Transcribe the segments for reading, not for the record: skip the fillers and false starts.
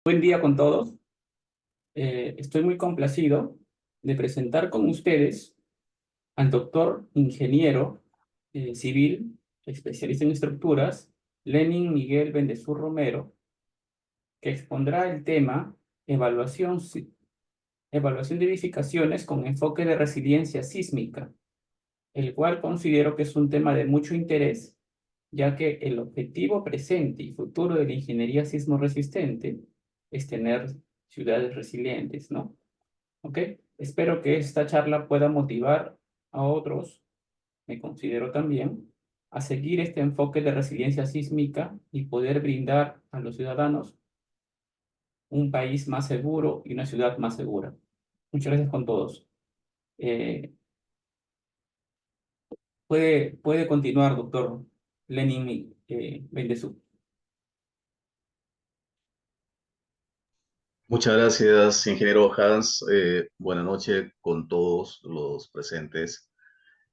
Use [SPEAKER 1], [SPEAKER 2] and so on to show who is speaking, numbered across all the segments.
[SPEAKER 1] Buen día con todos. Estoy muy complacido de presentar con ustedes al doctor ingeniero civil, especialista en estructuras, Lenin Miguel Bendezur Romero, que expondrá el tema evaluación de edificaciones con enfoque de resiliencia sísmica, el cual considero que es un tema de mucho interés, ya que el objetivo presente y futuro de la ingeniería sismo resistente es tener ciudades resilientes, ¿no? ¿Ok? Espero que esta charla pueda motivar a otros, me considero también, a seguir este enfoque de resiliencia sísmica y poder brindar a los ciudadanos un país más seguro y una ciudad más segura. Muchas gracias con todos. Eh, puede continuar, doctor Lenin Bendezú.
[SPEAKER 2] Muchas gracias, ingeniero Hans. Buenas noches con todos los presentes.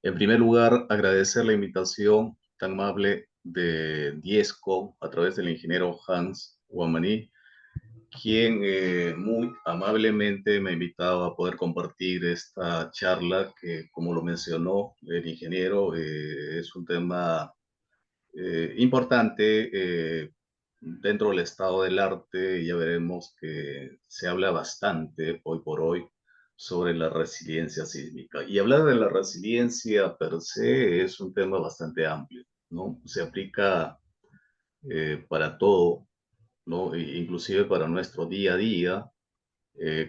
[SPEAKER 2] En primer lugar, agradecer la invitación tan amable de Diesco a través del ingeniero Hans Guamaní, quien muy amablemente me ha invitado a poder compartir esta charla que, como lo mencionó el ingeniero, es un tema importante dentro del estado del arte. Ya veremos que se habla bastante hoy por hoy sobre la resiliencia sísmica. Y hablar de la resiliencia per se es un tema bastante amplio, ¿no? Se aplica para todo, ¿no? Inclusive para nuestro día a día.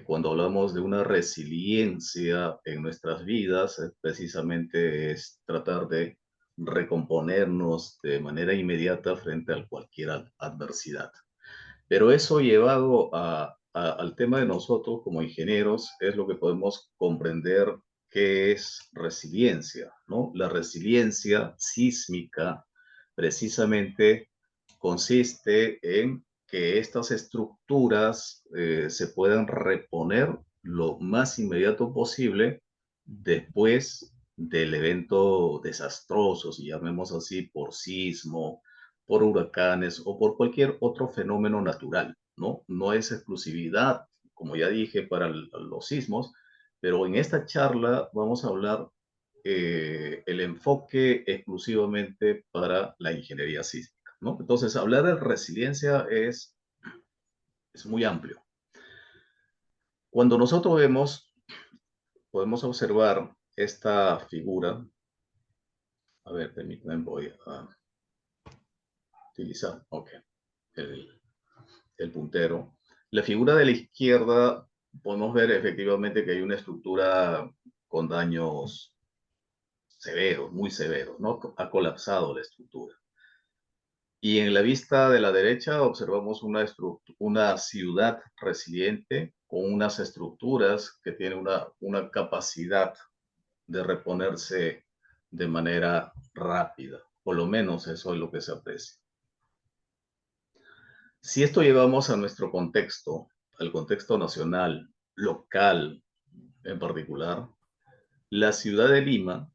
[SPEAKER 2] Cuando hablamos de una resiliencia en nuestras vidas, precisamente es tratar de recomponernos de manera inmediata frente a cualquier adversidad. Pero eso llevado al tema de nosotros como ingenieros es lo que podemos comprender qué es resiliencia, ¿no? La resiliencia sísmica precisamente consiste en que estas estructuras se puedan reponer lo más inmediato posible después del evento desastroso, si llamemos así, por sismo, por huracanes o por cualquier otro fenómeno natural, ¿no? No es exclusividad, como ya dije, para los sismos, pero en esta charla vamos a hablar el enfoque exclusivamente para la ingeniería sísmica, ¿no? Entonces, hablar de resiliencia es muy amplio. Cuando nosotros podemos observar esta figura. A ver, permítanme, voy a utilizar, ok, el, el puntero. La figura de la izquierda, podemos ver efectivamente que hay una estructura con daños severos, muy severos, ¿no? Ha colapsado la estructura. Y en la vista de la derecha observamos una ciudad resiliente con unas estructuras que tienen una capacidad de reponerse de manera rápida. Por lo menos eso es lo que se aprecia. Si esto llevamos a nuestro contexto, al contexto nacional, local en particular, la ciudad de Lima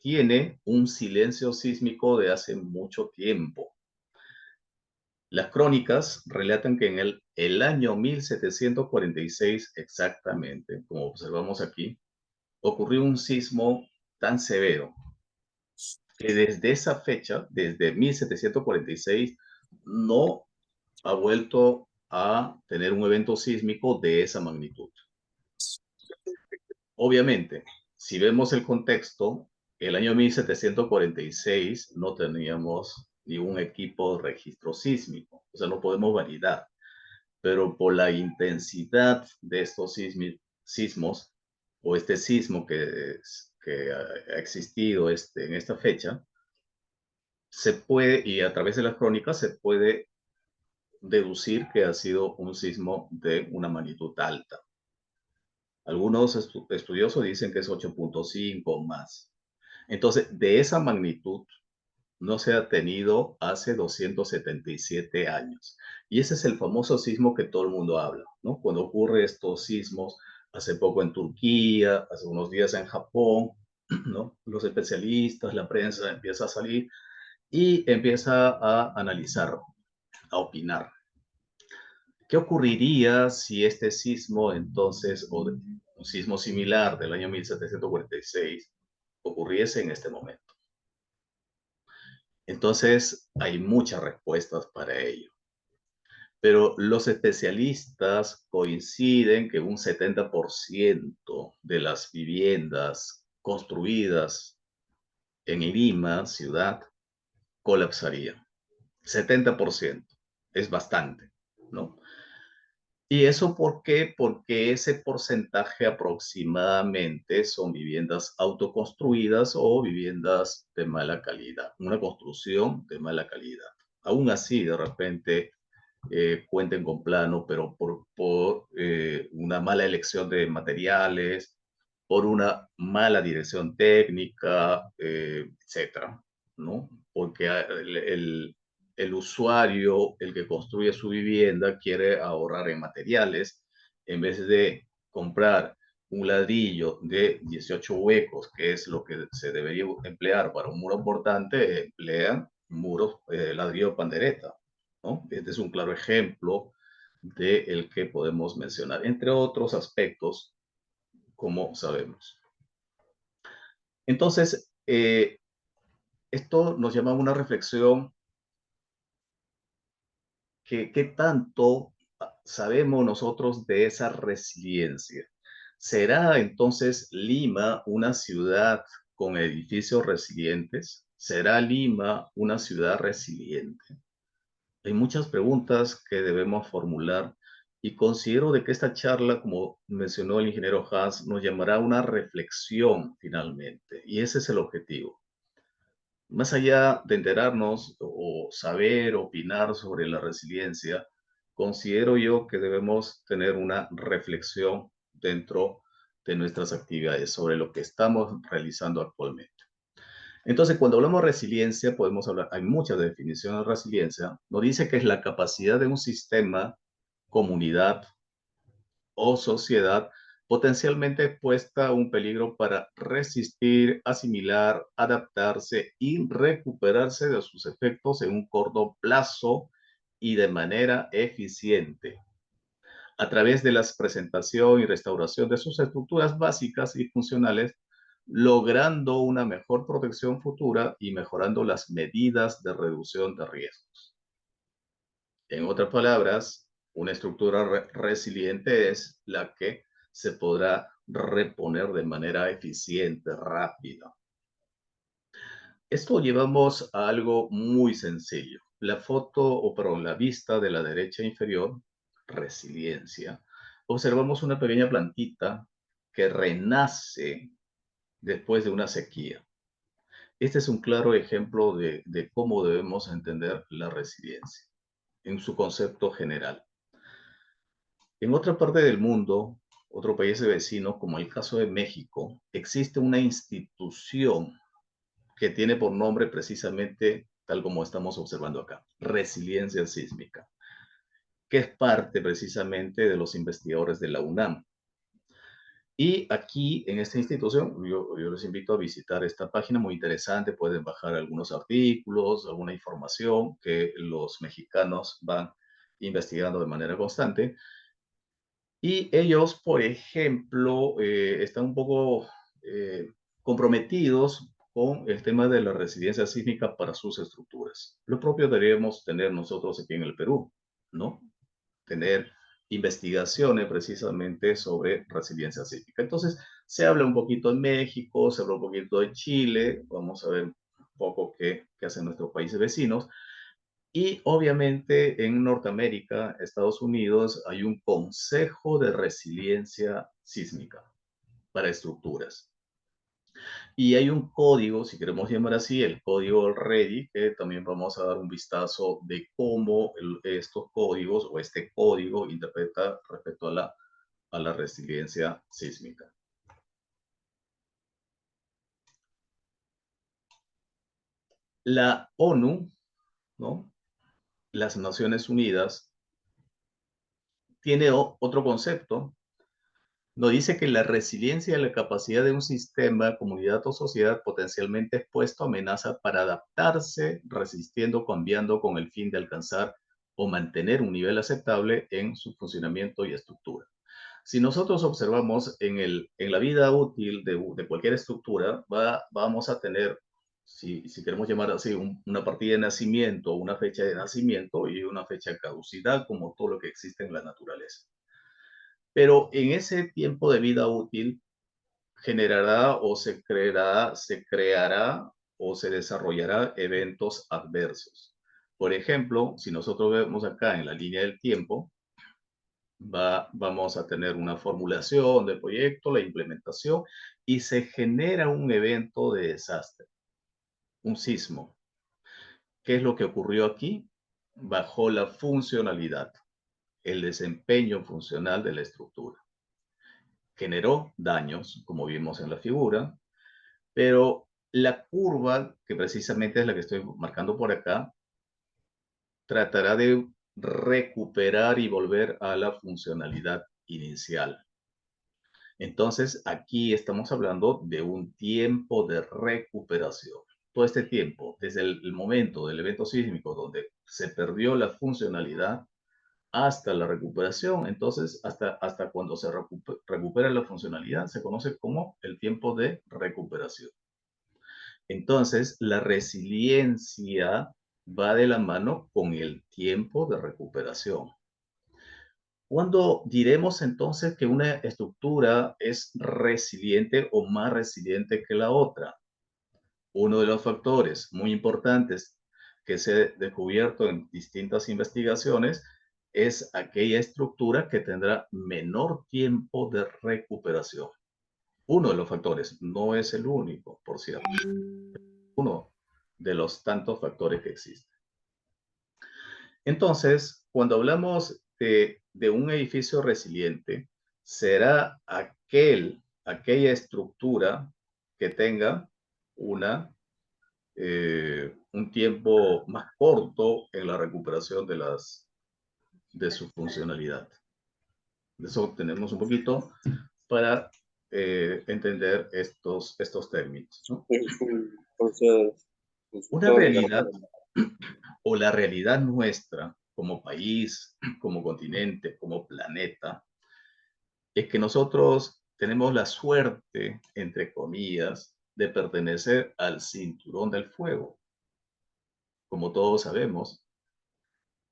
[SPEAKER 2] tiene un silencio sísmico de hace mucho tiempo. Las crónicas relatan que en el año 1746 exactamente, como observamos aquí, ocurrió un sismo tan severo que desde esa fecha, desde 1746, no ha vuelto a tener un evento sísmico de esa magnitud. Obviamente, si vemos el contexto, el año 1746 no teníamos ni un equipo de registro sísmico, o sea, no podemos validar, pero por la intensidad de estos sismos o este sismo que ha existido en esta fecha, se puede, y a través de las crónicas se puede deducir que ha sido un sismo de una magnitud alta. Algunos estudiosos dicen que es 8.5 o más. Entonces, de esa magnitud no se ha tenido hace 277 años. Y ese es el famoso sismo que todo el mundo habla, ¿no? Cuando ocurre estos sismos, hace poco en Turquía, hace unos días en Japón, ¿no? Los especialistas, la prensa empieza a salir y empieza a analizar, a opinar. ¿Qué ocurriría si este sismo entonces, un sismo similar del año 1746, ocurriese en este momento? Entonces, hay muchas respuestas para ello. Pero los especialistas coinciden que un 70% de las viviendas construidas en Lima, ciudad, colapsarían. 70% es bastante, ¿no? ¿Y eso por qué? Porque ese porcentaje aproximadamente son viviendas autoconstruidas o viviendas de mala calidad, una construcción de mala calidad. Aún así, de repente, cuenten con plano, pero por una mala elección de materiales, por una mala dirección técnica, etcétera, ¿no? Porque el usuario, el que construye su vivienda, quiere ahorrar en materiales, en vez de comprar un ladrillo de 18 huecos, que es lo que se debería emplear para un muro portante, emplean muros, ladrillo pandereta, ¿no? Este es un claro ejemplo de el que podemos mencionar, entre otros aspectos, como sabemos. Entonces, esto nos llama a una reflexión que qué tanto sabemos nosotros de esa resiliencia. ¿Será entonces Lima una ciudad con edificios resilientes? ¿Será Lima una ciudad resiliente? Hay muchas preguntas que debemos formular y considero de que esta charla, como mencionó el ingeniero Haas, nos llamará a una reflexión finalmente, y ese es el objetivo. Más allá de enterarnos o saber, opinar sobre la resiliencia, considero yo que debemos tener una reflexión dentro de nuestras actividades sobre lo que estamos realizando actualmente. Entonces, cuando hablamos de resiliencia, podemos hablar, hay muchas definiciones de resiliencia, nos dice que es la capacidad de un sistema, comunidad o sociedad potencialmente expuesta a un peligro para resistir, asimilar, adaptarse y recuperarse de sus efectos en un corto plazo y de manera eficiente, a través de la presentación y restauración de sus estructuras básicas y funcionales, logrando una mejor protección futura y mejorando las medidas de reducción de riesgos. En otras palabras, una estructura resiliente es la que se podrá reponer de manera eficiente, rápida. Esto llevamos a algo muy sencillo. La foto, o perdón, la vista de la derecha inferior, resiliencia. Observamos una pequeña plantita que renace después de una sequía. Este es un claro ejemplo de cómo debemos entender la resiliencia en su concepto general. En otra parte del mundo, otro país vecino, como el caso de México, existe una institución que tiene por nombre precisamente, tal como estamos observando acá, resiliencia sísmica, que es parte precisamente de los investigadores de la UNAM. Y aquí, en esta institución, yo les invito a visitar esta página muy interesante, pueden bajar algunos artículos, alguna información que los mexicanos van investigando de manera constante. Y ellos, por ejemplo, están un poco comprometidos con el tema de la resiliencia sísmica para sus estructuras. Lo propio deberíamos tener nosotros aquí en el Perú, ¿no? Tener investigaciones precisamente sobre resiliencia sísmica. Entonces, se habla un poquito en México, se habla un poquito de Chile, vamos a ver un poco qué hacen nuestros países vecinos. Y obviamente en Norteamérica, Estados Unidos, hay un Consejo de Resiliencia Sísmica para estructuras. Y hay un código, si queremos llamar así, el código REDI, que también vamos a dar un vistazo de cómo estos códigos o este código interpreta respecto a la resiliencia sísmica. La ONU, ¿no? Las Naciones Unidas, tiene otro concepto. Nos dice que la resiliencia es la capacidad de un sistema, comunidad o sociedad potencialmente expuesto a amenaza para adaptarse, resistiendo, cambiando con el fin de alcanzar o mantener un nivel aceptable en su funcionamiento y estructura. Si nosotros observamos en la vida útil de cualquier estructura, vamos a tener, si queremos llamar así, una partida de nacimiento, una fecha de nacimiento y una fecha de caducidad, como todo lo que existe en la naturaleza. Pero en ese tiempo de vida útil generará o se creará o se desarrollará eventos adversos. Por ejemplo, si nosotros vemos acá en la línea del tiempo, vamos a tener una formulación del proyecto, la implementación, y se genera un evento de desastre, un sismo. ¿Qué es lo que ocurrió aquí? Bajó la funcionalidad, el desempeño funcional de la estructura. Generó daños, como vimos en la figura, pero la curva, que precisamente es la que estoy marcando por acá, tratará de recuperar y volver a la funcionalidad inicial. Entonces, aquí estamos hablando de un tiempo de recuperación. Todo este tiempo, desde el momento del evento sísmico donde se perdió la funcionalidad hasta la recuperación, entonces hasta cuando se recupera la funcionalidad, se conoce como el tiempo de recuperación. Entonces, la resiliencia va de la mano con el tiempo de recuperación. ¿Cuándo diremos entonces que una estructura es resiliente o más resiliente que la otra? Uno de los factores muy importantes que se ha descubierto en distintas investigaciones es aquella estructura que tendrá menor tiempo de recuperación. Uno de los factores, no es el único, por cierto. Uno de los tantos factores que existen. Entonces, cuando hablamos de un edificio resiliente, será aquella estructura que tenga un tiempo más corto en la recuperación de su funcionalidad. De eso tenemos un poquito para entender estos términos, ¿no? Una realidad o la realidad nuestra como país, como continente, como planeta, es que nosotros tenemos la suerte, entre comillas, de pertenecer al cinturón del fuego. Como todos sabemos,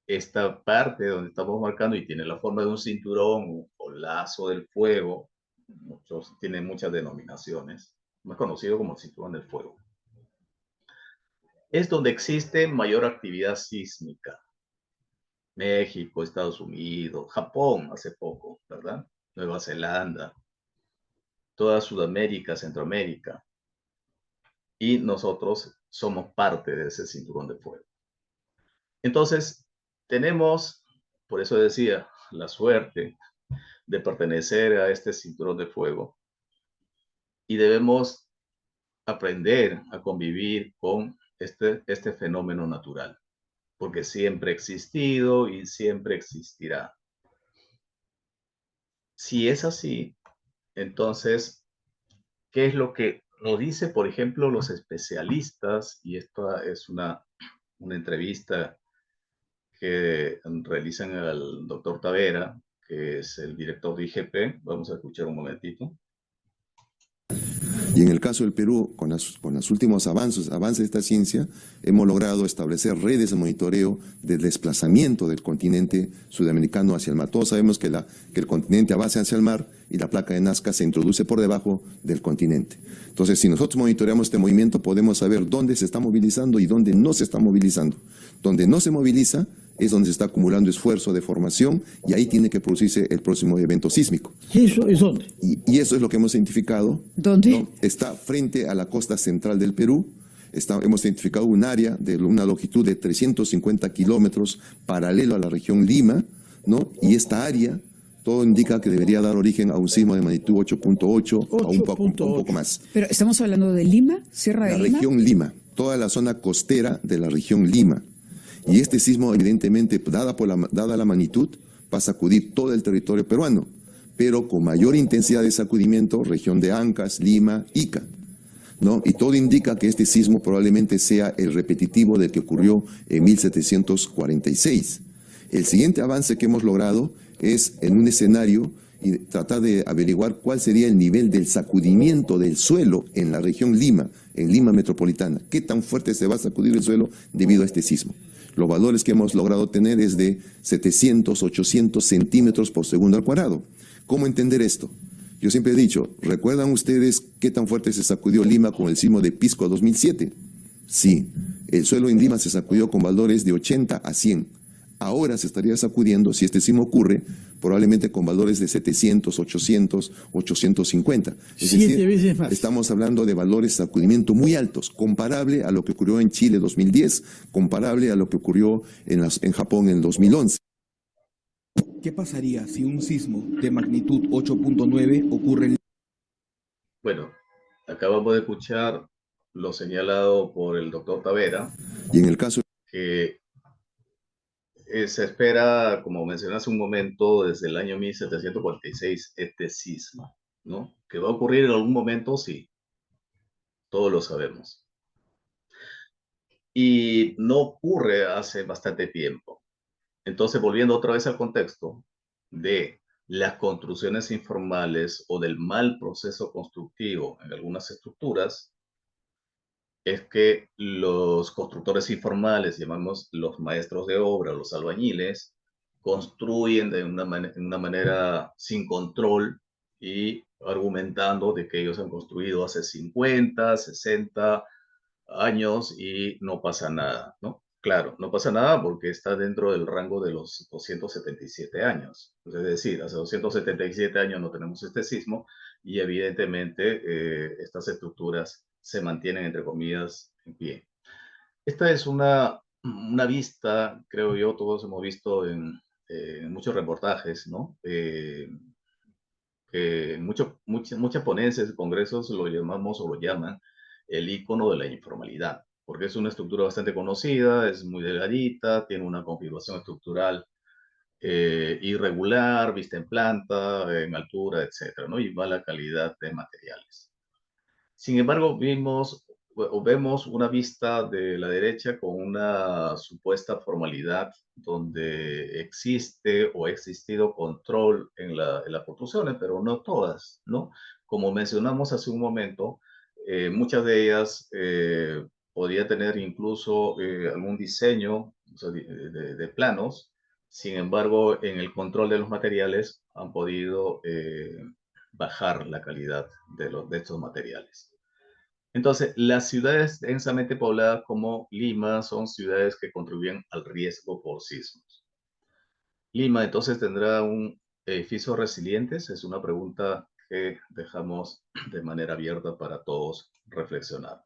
[SPEAKER 2] esta parte donde estamos marcando y tiene la forma de un cinturón o lazo del fuego, tiene muchas denominaciones, más conocido como el cinturón del fuego. Es donde existe mayor actividad sísmica. México, Estados Unidos, Japón hace poco, ¿verdad? Nueva Zelanda, toda Sudamérica, Centroamérica. Y nosotros somos parte de ese cinturón de fuego. Entonces, tenemos, por eso decía, la suerte de pertenecer a este cinturón de fuego y debemos aprender a convivir con este fenómeno natural, porque siempre ha existido y siempre existirá. Si es así, entonces, ¿qué es lo que nos dice, por ejemplo, los especialistas? Y esta es una entrevista que realizan al doctor Tavera, que es el director de IGP. Vamos a escuchar un momentito.
[SPEAKER 3] Y en el caso del Perú, con los últimos avances de esta ciencia, hemos logrado establecer redes de monitoreo del desplazamiento del continente sudamericano hacia el mar. Todos sabemos que el continente avanza hacia el mar y la placa de Nazca se introduce por debajo del continente. Entonces, si nosotros monitoreamos este movimiento, podemos saber dónde se está movilizando y dónde no se está movilizando. Donde no se moviliza es donde se está acumulando esfuerzo de formación y ahí tiene que producirse el próximo evento sísmico.
[SPEAKER 4] ¿Y eso es dónde?
[SPEAKER 3] Y eso es lo que hemos identificado.
[SPEAKER 4] ¿Dónde?
[SPEAKER 3] ¿No? Está frente a la costa central del Perú. Hemos identificado un área de una longitud de 350 kilómetros paralelo a la región Lima, ¿no? Y esta área, todo indica que debería dar origen a un sismo de magnitud 8.8 o un poco más.
[SPEAKER 5] Pero estamos hablando de Lima, Sierra de Lima.
[SPEAKER 3] La región Lima, toda la zona costera de la región Lima. Y este sismo, evidentemente, dada la magnitud, va a sacudir todo el territorio peruano, pero con mayor intensidad de sacudimiento, región de Ancash, Lima, Ica, ¿no? Y todo indica que este sismo probablemente sea el repetitivo del que ocurrió en 1746. El siguiente avance que hemos logrado es en un escenario y tratar de averiguar cuál sería el nivel del sacudimiento del suelo en la región Lima, en Lima metropolitana. ¿Qué tan fuerte se va a sacudir el suelo debido a este sismo? Los valores que hemos logrado tener es de 700, 800 centímetros por segundo al cuadrado. ¿Cómo entender esto? Yo siempre he dicho, ¿recuerdan ustedes qué tan fuerte se sacudió Lima con el sismo de Pisco 2007? Sí, el suelo en Lima se sacudió con valores de 80 a 100. Ahora se estaría sacudiendo, si este sismo ocurre, probablemente con valores de 700, 800, 850. Es
[SPEAKER 4] 7
[SPEAKER 3] decir,
[SPEAKER 4] veces más.
[SPEAKER 3] estamos hablando de valores de sacudimiento muy altos, comparable a lo que ocurrió en Chile 2010, comparable a lo que ocurrió en Japón en 2011.
[SPEAKER 6] ¿Qué pasaría si un sismo de magnitud 8.9 ocurre en...
[SPEAKER 2] Bueno, acabamos de escuchar lo señalado por el doctor Tavera,
[SPEAKER 3] Y en el caso
[SPEAKER 2] que se espera, como mencioné hace un momento, desde el año 1746 este sismo, ¿no? Que va a ocurrir en algún momento, sí, todos lo sabemos. Y no ocurre hace bastante tiempo. Entonces, volviendo otra vez al contexto de las construcciones informales o del mal proceso constructivo en algunas estructuras, es que los constructores informales, llamamos los maestros de obra, los albañiles, construyen de una manera sin control y argumentando de que ellos han construido hace 50, 60 años y no pasa nada, ¿no? Claro, no pasa nada porque está dentro del rango de los 277 años. Es decir, hace 277 años no tenemos este sismo y evidentemente estas estructuras se mantienen, entre comillas, en pie. Esta es una vista, creo yo, todos hemos visto en muchos reportajes, ¿no? Que en muchas ponencias, congresos lo llamamos o lo llaman el icono de la informalidad, porque es una estructura bastante conocida, es muy delgadita, tiene una configuración estructural irregular, vista en planta, en altura, etcétera, ¿no? Y mala calidad de materiales. Sin embargo, vemos una vista de la derecha con una supuesta formalidad donde existe o ha existido control en las construcciones, pero no todas, ¿no? Como mencionamos hace un momento, muchas de ellas podría tener incluso algún diseño, o sea, de planos. Sin embargo, en el control de los materiales han podido bajar la calidad de estos materiales. Entonces, las ciudades densamente pobladas como Lima son ciudades que contribuyen al riesgo por sismos. Lima entonces tendrá un edificio resiliente, es una pregunta que dejamos de manera abierta para todos reflexionar.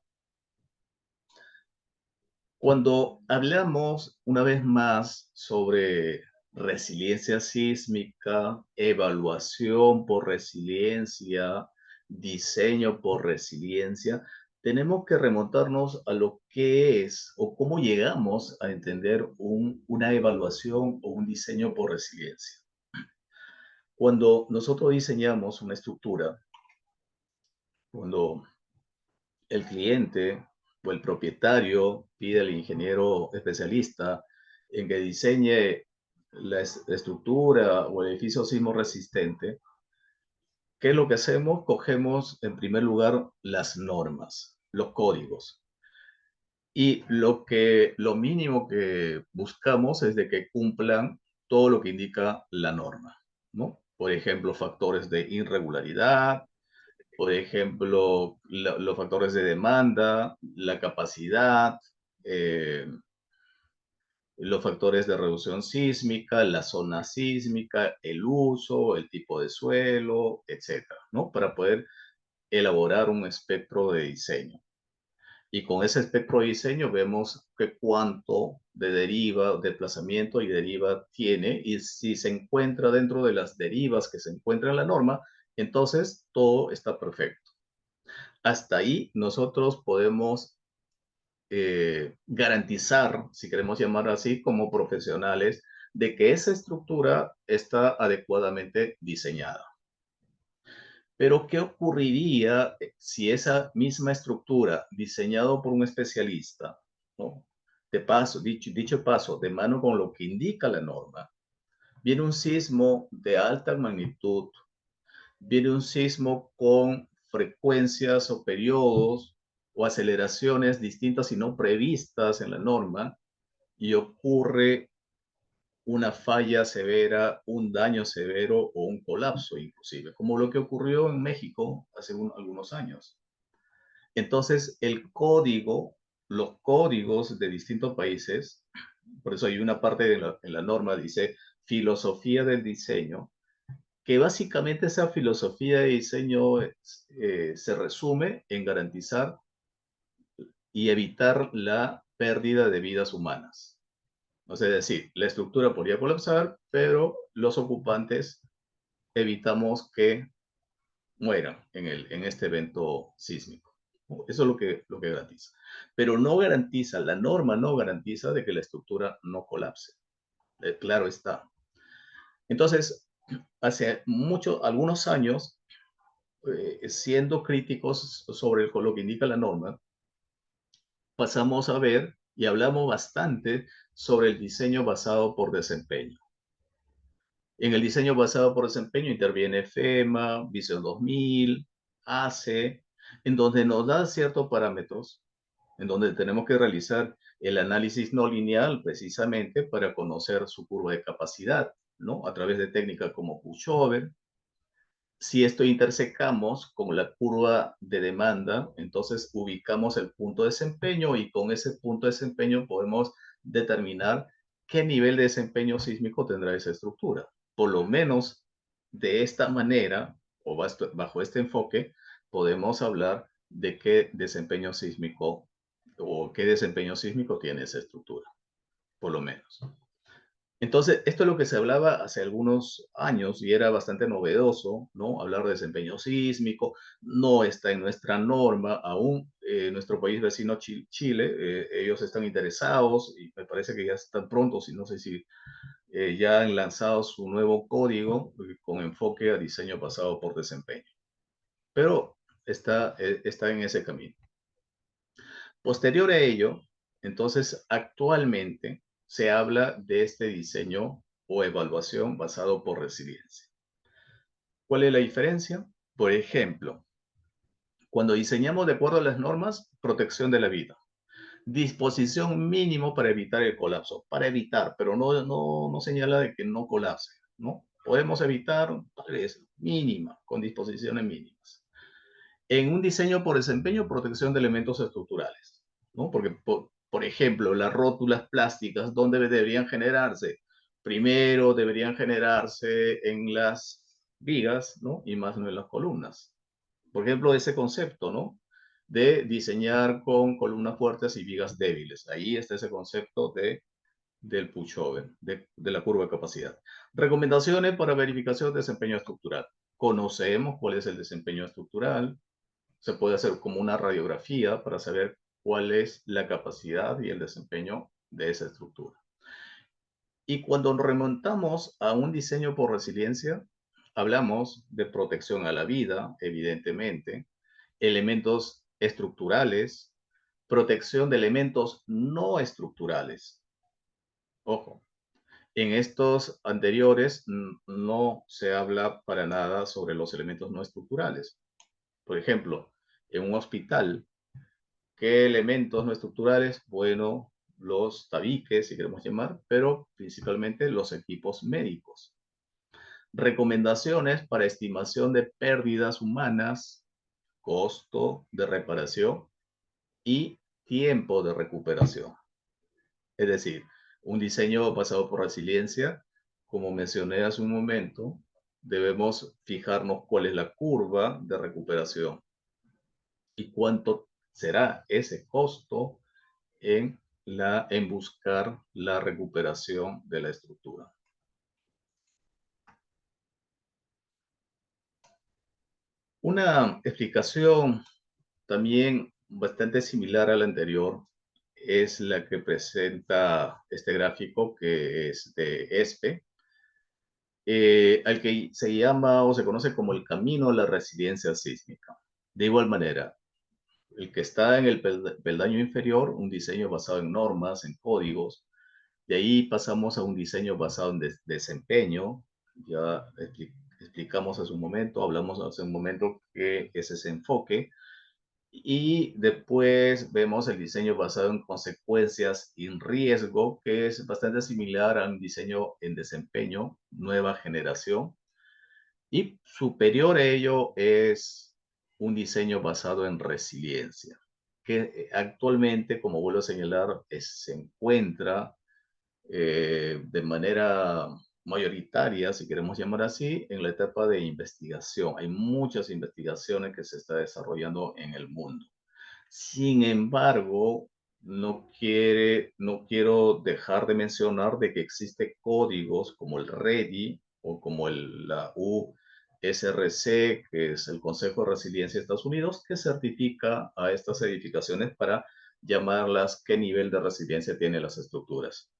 [SPEAKER 2] Cuando hablamos una vez más sobre resiliencia sísmica, evaluación por resiliencia, diseño por resiliencia, tenemos que remontarnos a lo que es o cómo llegamos a entender una evaluación o un diseño por resiliencia. Cuando nosotros diseñamos una estructura, cuando el cliente o el propietario pide al ingeniero especialista en que diseñe la estructura o el edificio sismo resistente, ¿qué es lo que hacemos? Cogemos en primer lugar las normas, los códigos. Y lo mínimo que buscamos es de que cumplan todo lo que indica la norma, ¿no? Por ejemplo, factores de irregularidad, por ejemplo, los factores de demanda, la capacidad, eh, los factores de reducción sísmica, la zona sísmica, el uso, el tipo de suelo, etcétera, ¿no? Para poder elaborar un espectro de diseño. Y con ese espectro de diseño vemos que cuánto de deriva, desplazamiento y deriva tiene, y si se encuentra dentro de las derivas que se encuentran en la norma, entonces todo está perfecto. Hasta ahí nosotros podemos garantizar, si queremos llamar así, como profesionales, de que esa estructura está adecuadamente diseñada. Pero, ¿qué ocurriría si esa misma estructura, diseñada por un especialista, ¿no? de paso, dicho paso, de mano con lo que indica la norma, viene un sismo de alta magnitud, viene un sismo con frecuencias o periodos o aceleraciones distintas y no previstas en la norma, y ocurre una falla severa, un daño severo o un colapso inclusive, como lo que ocurrió en México hace algunos años. Entonces, los códigos de distintos países, por eso hay una parte en la norma, dice filosofía del diseño, que básicamente esa filosofía de diseño se resume en garantizar y evitar la pérdida de vidas humanas. O sea, es decir, la estructura podría colapsar, pero los ocupantes evitamos que mueran en este evento sísmico. Eso es lo que garantiza. Pero no garantiza, la norma no garantiza de que la estructura no colapse. Claro está. Entonces, hace algunos años, siendo críticos sobre lo que indica la norma, pasamos a ver y hablamos bastante sobre el diseño basado por desempeño. En el diseño basado por desempeño interviene FEMA, Visión 2000, ACE, en donde nos da ciertos parámetros, en donde tenemos que realizar el análisis no lineal precisamente para conocer su curva de capacidad, ¿no? A través de técnicas como pushover. Si esto intersecamos con la curva de demanda, entonces ubicamos el punto de desempeño y con ese punto de desempeño podemos determinar qué nivel de desempeño sísmico tendrá esa estructura. Por lo menos de esta manera o bajo este enfoque podemos hablar de qué desempeño sísmico tiene esa estructura, por lo menos. Entonces, esto es lo que se hablaba hace algunos años y era bastante novedoso, ¿no? Hablar de desempeño sísmico, no está en nuestra norma, aún nuestro país vecino Chile, ellos están interesados y me parece que ya están prontos y no sé si ya han lanzado su nuevo código con enfoque a diseño basado por desempeño. Pero está en ese camino. Posterior a ello, entonces, actualmente se habla de este diseño o evaluación basado por resiliencia. ¿Cuál es la diferencia? Por ejemplo, cuando diseñamos de acuerdo a las normas, protección de la vida. Disposición mínimo para evitar el colapso. Para evitar, pero no señala de que no colapse, ¿no? Podemos evitar, tal vez, mínima, con disposiciones mínimas. En un diseño por desempeño, protección de elementos estructurales, ¿no? Porque, por ejemplo, las rótulas plásticas, ¿dónde deberían generarse? Primero deberían generarse en las vigas, ¿no? Y más no en las columnas. Por ejemplo, ese concepto, ¿no? De diseñar con columnas fuertes y vigas débiles. Ahí está ese concepto del pushover, de la curva de capacidad. Recomendaciones para verificación de desempeño estructural. Conocemos cuál es el desempeño estructural. Se puede hacer como una radiografía para saber cuál es la capacidad y el desempeño de esa estructura. Y cuando nos remontamos a un diseño por resiliencia, hablamos de protección a la vida, evidentemente, elementos estructurales, protección de elementos no estructurales. Ojo, en estos anteriores no se habla para nada sobre los elementos no estructurales. Por ejemplo, en un hospital, ¿qué elementos no estructurales? Bueno, los tabiques, si queremos llamar, pero principalmente los equipos médicos. Recomendaciones para estimación de pérdidas humanas, costo de reparación y tiempo de recuperación. Es decir, un diseño basado por resiliencia, como mencioné hace un momento, debemos fijarnos cuál es la curva de recuperación y cuánto será ese costo en buscar la recuperación de la estructura. Una explicación también bastante similar a la anterior es la que presenta este gráfico, que es de ESPE, al que se llama o se conoce como el camino a la resiliencia sísmica. De igual manera, el que está en el peldaño inferior, un diseño basado en normas, en códigos. De ahí pasamos a un diseño basado en desempeño. Ya explicamos hace un momento, hablamos hace un momento que es ese enfoque. Y después vemos el diseño basado en consecuencias y en riesgo, que es bastante similar a un diseño en desempeño, nueva generación. Y superior a ello es un diseño basado en resiliencia, que actualmente, como vuelvo a señalar, se encuentra de manera mayoritaria, si queremos llamar así, en la etapa de investigación. Hay muchas investigaciones que se están desarrollando en el mundo. Sin embargo, no quiero dejar de mencionar de que existen códigos como el REDI o como la USRC, que es el Consejo de Resiliencia de Estados Unidos, que certifica a estas edificaciones para llamarlas qué nivel de resiliencia tienen las estructuras.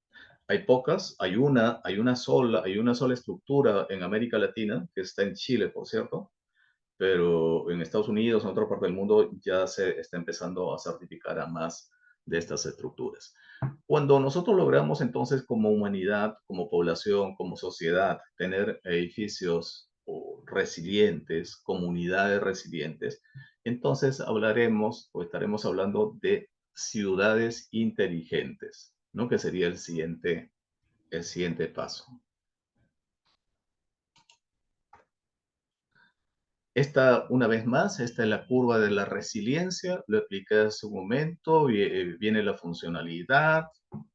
[SPEAKER 2] Hay pocas, hay una sola estructura en América Latina, que está en Chile, por cierto, pero en Estados Unidos, en otra parte del mundo, ya se está empezando a certificar a más de estas estructuras. Cuando nosotros logramos entonces como humanidad, como población, como sociedad, tener edificios resilientes, comunidades resilientes, entonces hablaremos o estaremos hablando de ciudades inteligentes, ¿no? Que sería el siguiente paso. Una vez más, esta es la curva de la resiliencia, lo expliqué hace un momento, viene la funcionalidad,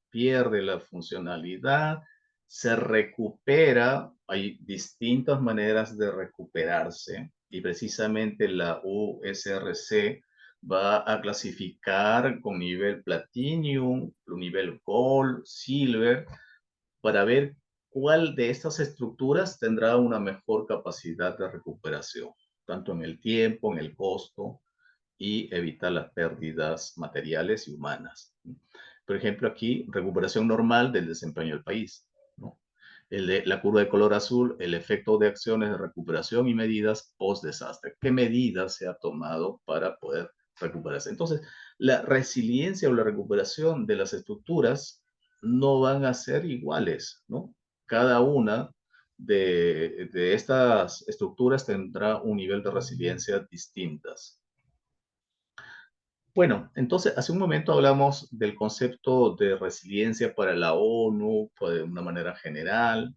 [SPEAKER 2] pierde la funcionalidad, se recupera, hay distintas maneras de recuperarse y precisamente la USRC va a clasificar con nivel Platinum, nivel Gold, Silver, para ver cuál de estas estructuras tendrá una mejor capacidad de recuperación, tanto en el tiempo, en el costo, y evitar las pérdidas materiales y humanas. Por ejemplo, aquí, recuperación normal del desempeño del país, ¿no? La curva de color azul, el efecto de acciones de recuperación y medidas post-desastre. ¿Qué medidas se ha tomado para poder recuperarse? Entonces, la resiliencia o la recuperación de las estructuras no van a ser iguales, ¿no? Cada una de estas estructuras tendrá un nivel de resiliencia distintas. Bueno, entonces hace un momento hablamos del concepto de resiliencia para la ONU, de una manera general.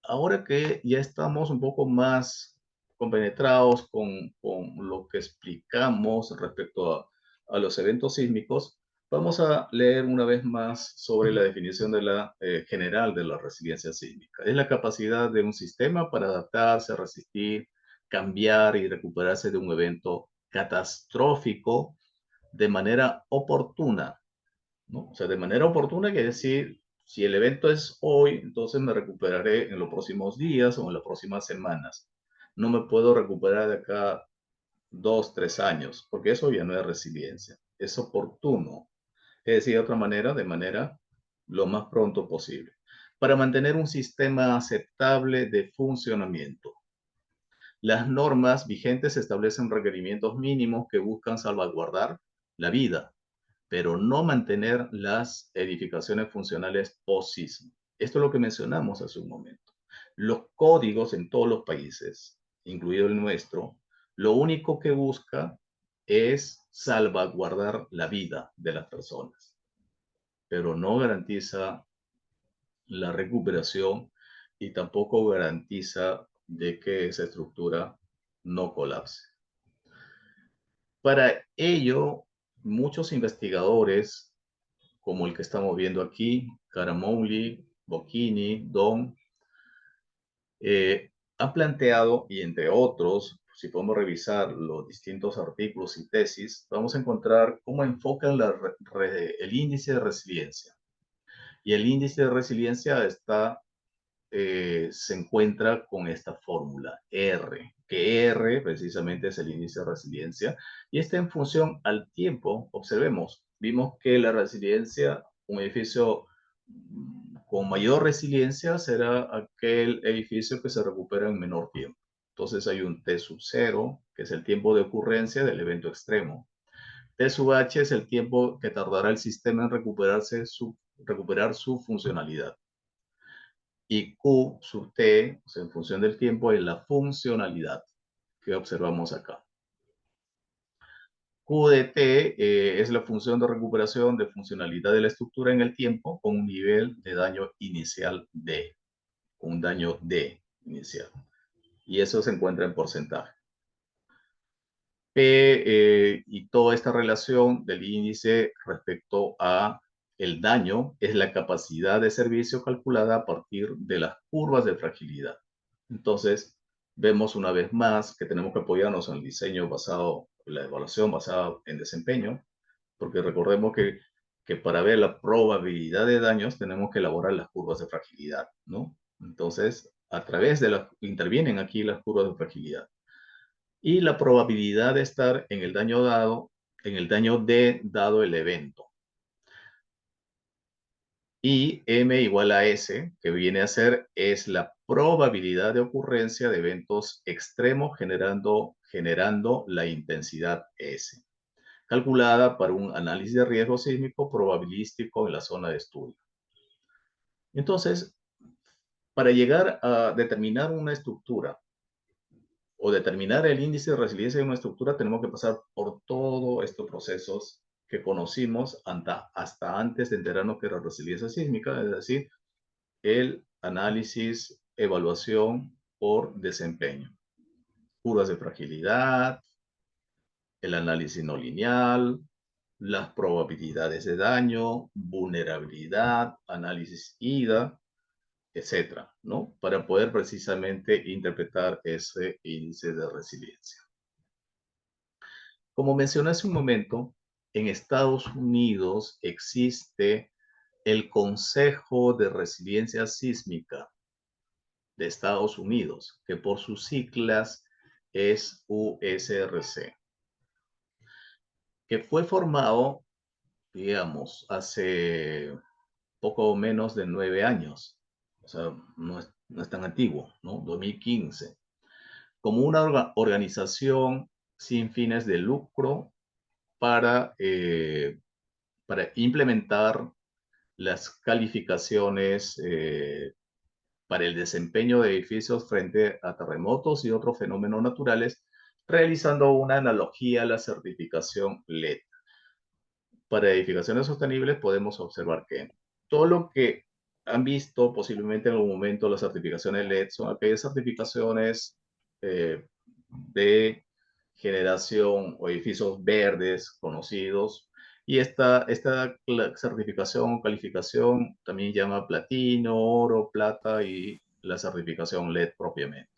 [SPEAKER 2] Ahora que ya estamos un poco más compenetrados con lo que explicamos respecto a los eventos sísmicos, vamos a leer una vez más sobre la definición de la general de la resiliencia sísmica. Es la capacidad de un sistema para adaptarse, resistir, cambiar y recuperarse de un evento catastrófico de manera oportuna, ¿no? O sea, de manera oportuna quiere decir, si el evento es hoy, entonces me recuperaré en los próximos días o en las próximas semanas. No me puedo recuperar de acá 2, 3 años, porque eso ya no es resiliencia, es oportuno. Es decir, de otra manera, de manera lo más pronto posible, para mantener un sistema aceptable de funcionamiento. Las normas vigentes establecen requerimientos mínimos que buscan salvaguardar la vida, pero no mantener las edificaciones funcionales post-sismo. Esto es lo que mencionamos hace un momento. Los códigos en todos los países, incluido el nuestro, lo único que busca es salvaguardar la vida de las personas, pero no garantiza la recuperación y tampoco garantiza de que esa estructura no colapse. Para ello, muchos investigadores, como el que estamos viendo aquí, Caramouli, Bocchini, Don, han planteado, y entre otros, si podemos revisar los distintos artículos y tesis, vamos a encontrar cómo enfocan el índice de resiliencia. Y el índice de resiliencia se encuentra con esta fórmula R, que R precisamente es el índice de resiliencia, y está en función al tiempo. Observemos, vimos que la resiliencia, un edificio con mayor resiliencia será aquel edificio que se recupera en menor tiempo. Entonces hay un T sub 0, que es el tiempo de ocurrencia del evento extremo. T sub H es el tiempo que tardará el sistema en recuperar su funcionalidad. Y Q sub T, o sea, en función del tiempo, es la funcionalidad que observamos acá. Q de T es la función de recuperación de funcionalidad de la estructura en el tiempo con un nivel de daño inicial D, un daño D inicial. Y eso se encuentra en porcentaje. P y toda esta relación del índice respecto a el daño es la capacidad de servicio calculada a partir de las curvas de fragilidad. Entonces, vemos una vez más que tenemos que apoyarnos en el diseño basado, en la evaluación basada en desempeño, porque recordemos que para ver la probabilidad de daños tenemos que elaborar las curvas de fragilidad, ¿no? Entonces, a través de las, intervienen aquí las curvas de fragilidad. Y la probabilidad de estar en el daño dado, en el daño D dado el evento. Y M igual a S, que viene a ser, es la probabilidad de ocurrencia de eventos extremos generando la intensidad S, calculada para un análisis de riesgo sísmico probabilístico en la zona de estudio. Entonces, para llegar a determinar una estructura o determinar el índice de resiliencia de una estructura, tenemos que pasar por todos estos procesos que conocimos hasta antes de enterarnos que era resiliencia sísmica, es decir, el análisis, evaluación por desempeño, curvas de fragilidad, el análisis no lineal, las probabilidades de daño, vulnerabilidad, análisis IDA, etcétera, ¿no? Para poder precisamente interpretar ese índice de resiliencia. Como mencioné hace un momento, en Estados Unidos existe el Consejo de Resiliencia Sísmica de Estados Unidos, que por sus siglas es USRC, que fue formado, digamos, hace poco menos de 9 años, o sea, no es tan antiguo, ¿no? 2015, como una organización sin fines de lucro para implementar las calificaciones para el desempeño de edificios frente a terremotos y otros fenómenos naturales, realizando una analogía a la certificación LED. Para edificaciones sostenibles podemos observar que todo lo que han visto posiblemente en algún momento las certificaciones LED son aquellas certificaciones de generación o edificios verdes conocidos. Y esta certificación o calificación también llama platino, oro, plata y la certificación LED propiamente.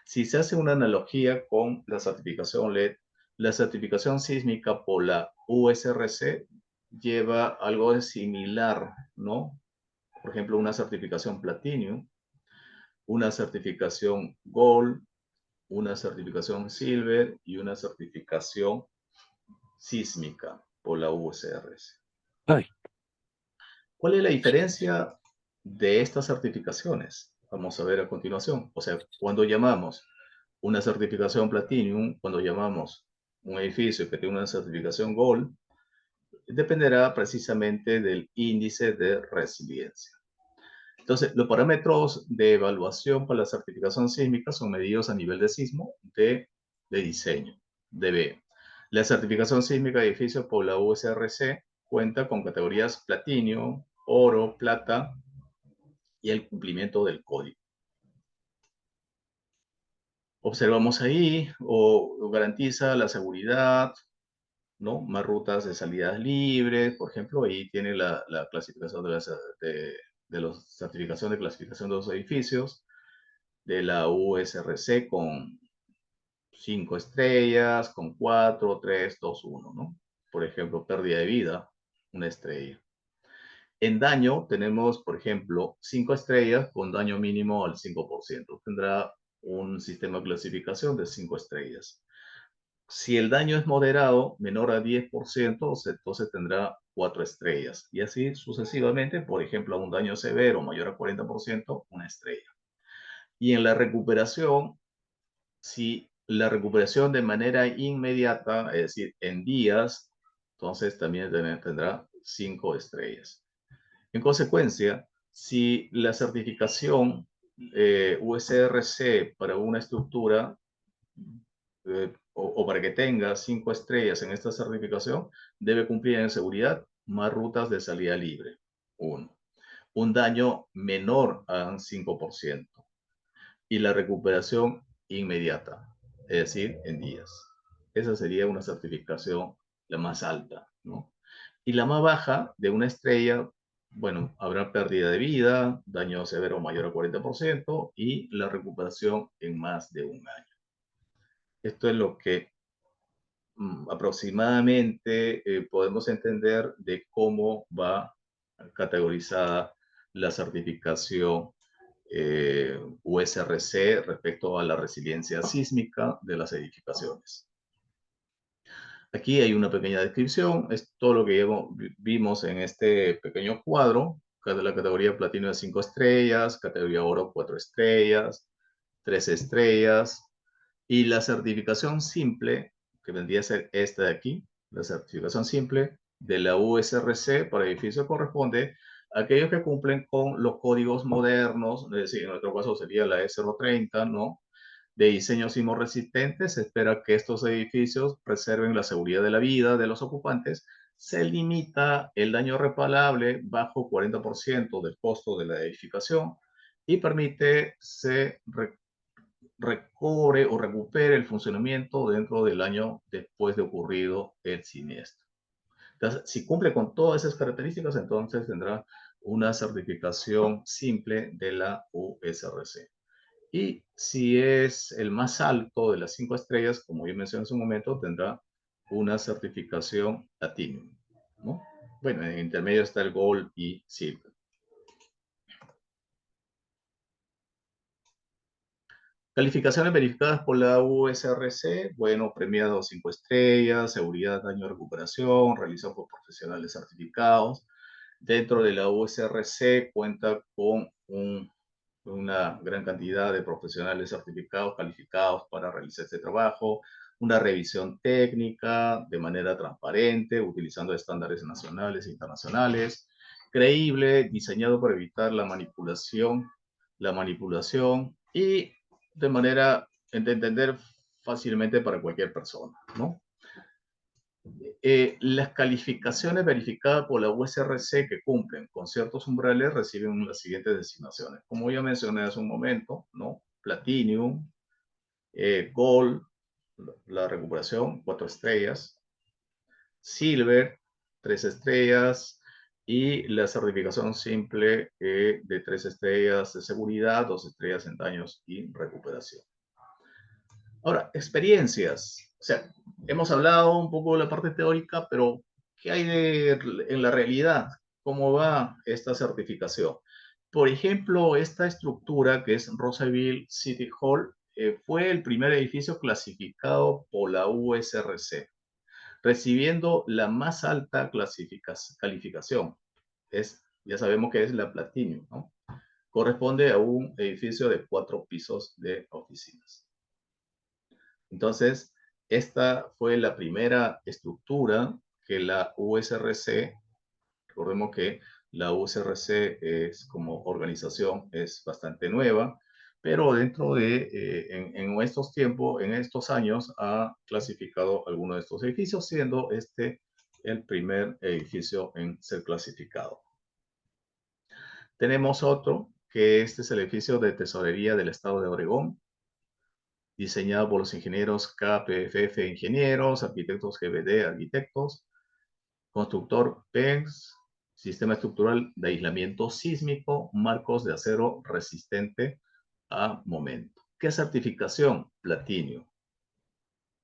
[SPEAKER 2] Si se hace una analogía con la certificación LED, la certificación sísmica por la USRC lleva algo de similar, ¿no? Por ejemplo, una certificación Platinum, una certificación Gold, una certificación Silver y una certificación sísmica por la USRC.
[SPEAKER 1] Ay.
[SPEAKER 2] ¿Cuál es la diferencia de estas certificaciones? Vamos a ver a continuación. O sea, cuando llamamos una certificación Platinum, cuando llamamos un edificio que tiene una certificación Gold, dependerá precisamente del índice de resiliencia. Entonces, los parámetros de evaluación para la certificación sísmica son medidos a nivel de sismo de diseño, DB. La certificación sísmica de edificios por la USRC cuenta con categorías platino, oro, plata y el cumplimiento del código. Observamos ahí, o garantiza la seguridad, ¿no? Más rutas de salidas libres, por ejemplo, ahí tiene la clasificación de los certificación de clasificación de los edificios de la USRC con 5 estrellas, con 4, 3, 2, 1, ¿no? Por ejemplo, pérdida de vida, 1 estrella. En daño tenemos, por ejemplo, 5 estrellas con daño mínimo al 5%. Tendrá un sistema de clasificación de 5 estrellas. Si el daño es moderado, menor a 10%, entonces tendrá 4 estrellas. Y así sucesivamente, por ejemplo, a un daño severo mayor a 40%, 1 estrella. Y en la recuperación, si la recuperación de manera inmediata, es decir, en días, entonces también tendrá 5 estrellas. En consecuencia, si la certificación USRC para una estructura o para que tenga 5 estrellas en esta certificación, debe cumplir en seguridad más rutas de salida libre. 1. Un daño menor a 5% y la recuperación inmediata, es decir, en días. Esa sería una certificación la más alta, ¿no? Y la más baja, de una estrella, bueno, habrá pérdida de vida, daño severo mayor a 40% y la recuperación en más de un año. Esto es lo que aproximadamente podemos entender de cómo va categorizada la certificación USRC respecto a la resiliencia sísmica de las edificaciones. Aquí hay una pequeña descripción, es todo lo que vimos en este pequeño cuadro, la categoría platino de 5 estrellas, categoría oro 4 estrellas, 3 estrellas, y la certificación simple, que vendría a ser esta de aquí, la certificación simple de la USRC para edificio corresponde a aquellos que cumplen con los códigos modernos, es decir, en nuestro caso sería la E030, ¿no? De diseño sismorresistente. Se espera que estos edificios preserven la seguridad de la vida de los ocupantes. Se limita el daño reparable bajo 40% del costo de la edificación y permite se recobre o recupere el funcionamiento dentro del año después de ocurrido el siniestro. Entonces, si cumple con todas esas características, entonces tendrá una certificación simple de la USRC. Y si es el más alto de las 5 estrellas, como yo mencioné en su momento, tendrá una certificación Platinum, ¿no? Bueno, en intermedio está el Gold y Silver. Calificaciones verificadas por la USRC, bueno, premiado 5 estrellas, seguridad, daño, recuperación, realizado por profesionales certificados. Dentro de la USRC cuenta con una gran cantidad de profesionales certificados, calificados para realizar este trabajo, una revisión técnica de manera transparente, utilizando estándares nacionales e internacionales, creíble, diseñado para evitar la manipulación y de manera de entender fácilmente para cualquier persona, ¿no? Las calificaciones verificadas por la USRC que cumplen con ciertos umbrales reciben las siguientes designaciones. Como ya mencioné hace un momento, ¿no? Platinum, Gold, la recuperación, 4 estrellas, Silver, 3 estrellas, y la certificación simple de 3 estrellas de seguridad, 2 estrellas en daños y recuperación. Ahora, experiencias. O sea, hemos hablado un poco de la parte teórica, pero ¿qué hay en la realidad? ¿Cómo va esta certificación? Por ejemplo, esta estructura que es Roseville City Hall fue el primer edificio clasificado por la USRC, recibiendo la más alta calificación. Ya sabemos que es la Platinum, ¿no? Corresponde a un edificio de 4 pisos de oficinas. Entonces, esta fue la primera estructura que la USRC, recordemos que la USRC es como organización, es bastante nueva, pero dentro de, en estos tiempos, en estos años, ha clasificado algunos de estos edificios, siendo este el primer edificio en ser clasificado. Tenemos otro, que este es el edificio de tesorería del estado de Oregón, diseñado por los ingenieros KPFF Ingenieros, arquitectos GBD Arquitectos, constructor PENS, sistema estructural de aislamiento sísmico, marcos de acero resistente a momento. ¿Qué certificación? Platinum.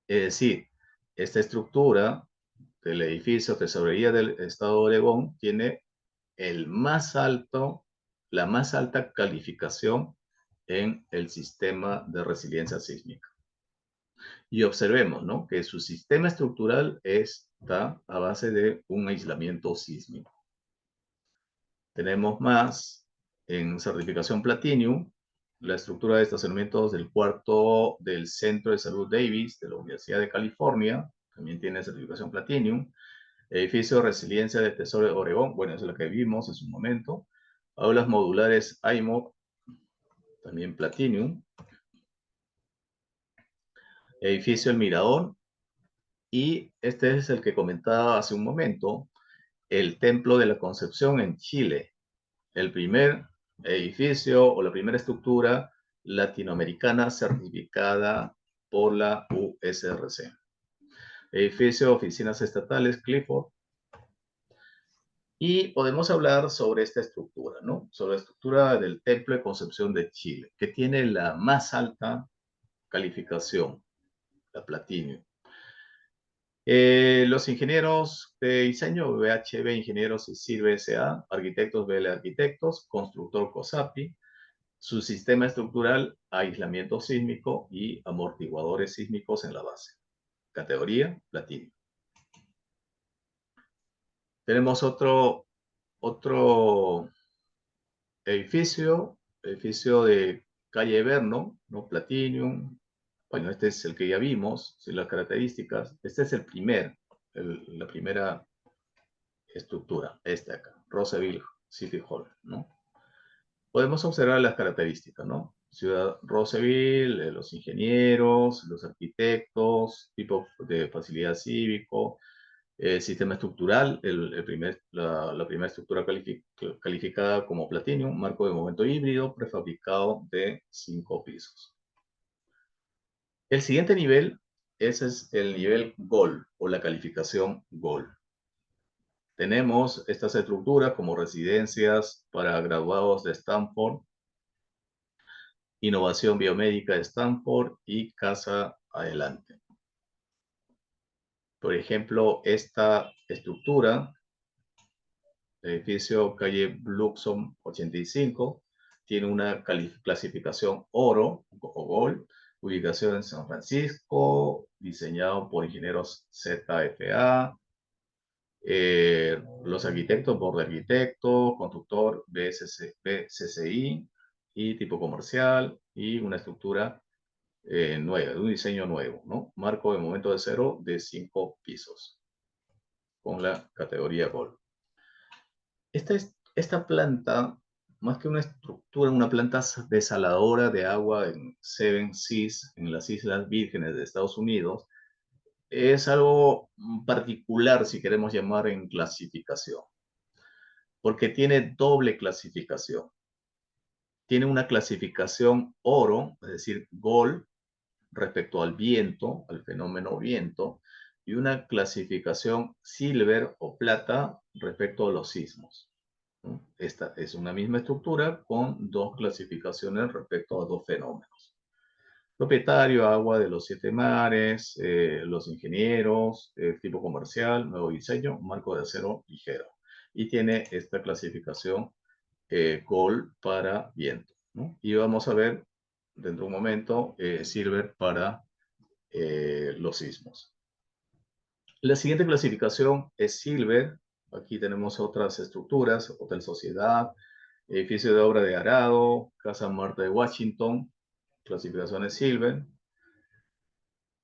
[SPEAKER 2] Es decir, esta estructura del edificio tesorería del estado de Oregón tiene la más alta calificación en el sistema de resiliencia sísmica. Y observemos, ¿no?, que su sistema estructural está a base de un aislamiento sísmico. Tenemos más en certificación Platinum, la estructura de estacionamientos del cuarto del Centro de Salud Davis de la Universidad de California, también tiene certificación Platinum. Edificio de resiliencia del Tesoro de Obregón, bueno, eso es lo que vimos en su momento. Aulas modulares AIMO, también Platinum. Edificio El Mirador. Y este es el que comentaba hace un momento, el Templo de la Concepción en Chile. El primer edificio o la primera estructura latinoamericana certificada por la USRC. Edificio Oficinas Estatales Clifford. Y podemos hablar sobre esta estructura, ¿no? Sobre la estructura del Templo de Concepción de Chile, que tiene la más alta calificación, la Platinum. Los ingenieros de diseño, VHB Ingenieros y Sirve S.A., arquitectos, BL Arquitectos, constructor COSAPI, su sistema estructural, aislamiento sísmico y amortiguadores sísmicos en la base. Categoría, platino. Tenemos otro edificio de calle Verno, ¿no? Platinum. Bueno, este es el que ya vimos, las características. Este es la primera estructura, este acá, Roseville City Hall, ¿no? Podemos observar las características, ¿no? Ciudad Roseville, los ingenieros, los arquitectos, tipo de facilidad cívico, sistema estructural, la primera estructura calificada como Platinum, marco de momento híbrido, prefabricado de 5 pisos. El siguiente nivel, ese es el nivel Gold o la calificación Gold. Tenemos estas estructuras como residencias para graduados de Stanford, Innovación Biomédica de Stanford y Casa Adelante. Por ejemplo, esta estructura, edificio calle Bluxom 85, tiene una clasificación oro o Gold, ubicación en San Francisco, diseñado por ingenieros ZFA, los arquitectos, Board de Arquitectos, constructor BCCI y tipo comercial y una estructura nueva, de un diseño nuevo, ¿no? Marco de momento de cero de 5 pisos con la categoría Gold. Esta planta, más que una estructura, una planta desaladora de agua en Seven Seas, en las Islas Vírgenes de Estados Unidos, es algo particular, si queremos llamar, en clasificación, porque tiene doble clasificación. Tiene una clasificación oro, es decir, Gold, respecto al viento, al fenómeno viento, y una clasificación silver o plata respecto a los sismos. Esta es una misma estructura con dos clasificaciones respecto a dos fenómenos. Propietario, agua de los 7 mares, los ingenieros, tipo comercial, nuevo diseño, marco de acero ligero. Y tiene esta clasificación Gold para viento, ¿no? Y vamos a ver dentro de un momento Silver para los sismos. La siguiente clasificación es Silver. Aquí tenemos otras estructuras, Hotel Sociedad, edificio de obra de Arado, Casa Marta de Washington, clasificaciones Silver.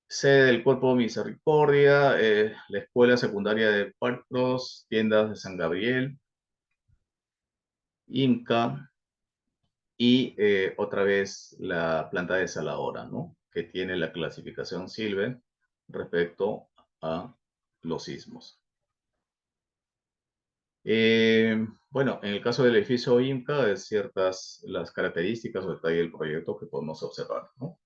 [SPEAKER 2] Sede del Cuerpo Misericordia, la Escuela Secundaria de Park Cross, tiendas de San Gabriel, Inca, y otra vez la planta desaladora, ¿no? Que tiene la clasificación Silver respecto a los sismos. Bueno, en el caso del edificio IMCA, de las características o detalle del proyecto que podemos observar, ¿no?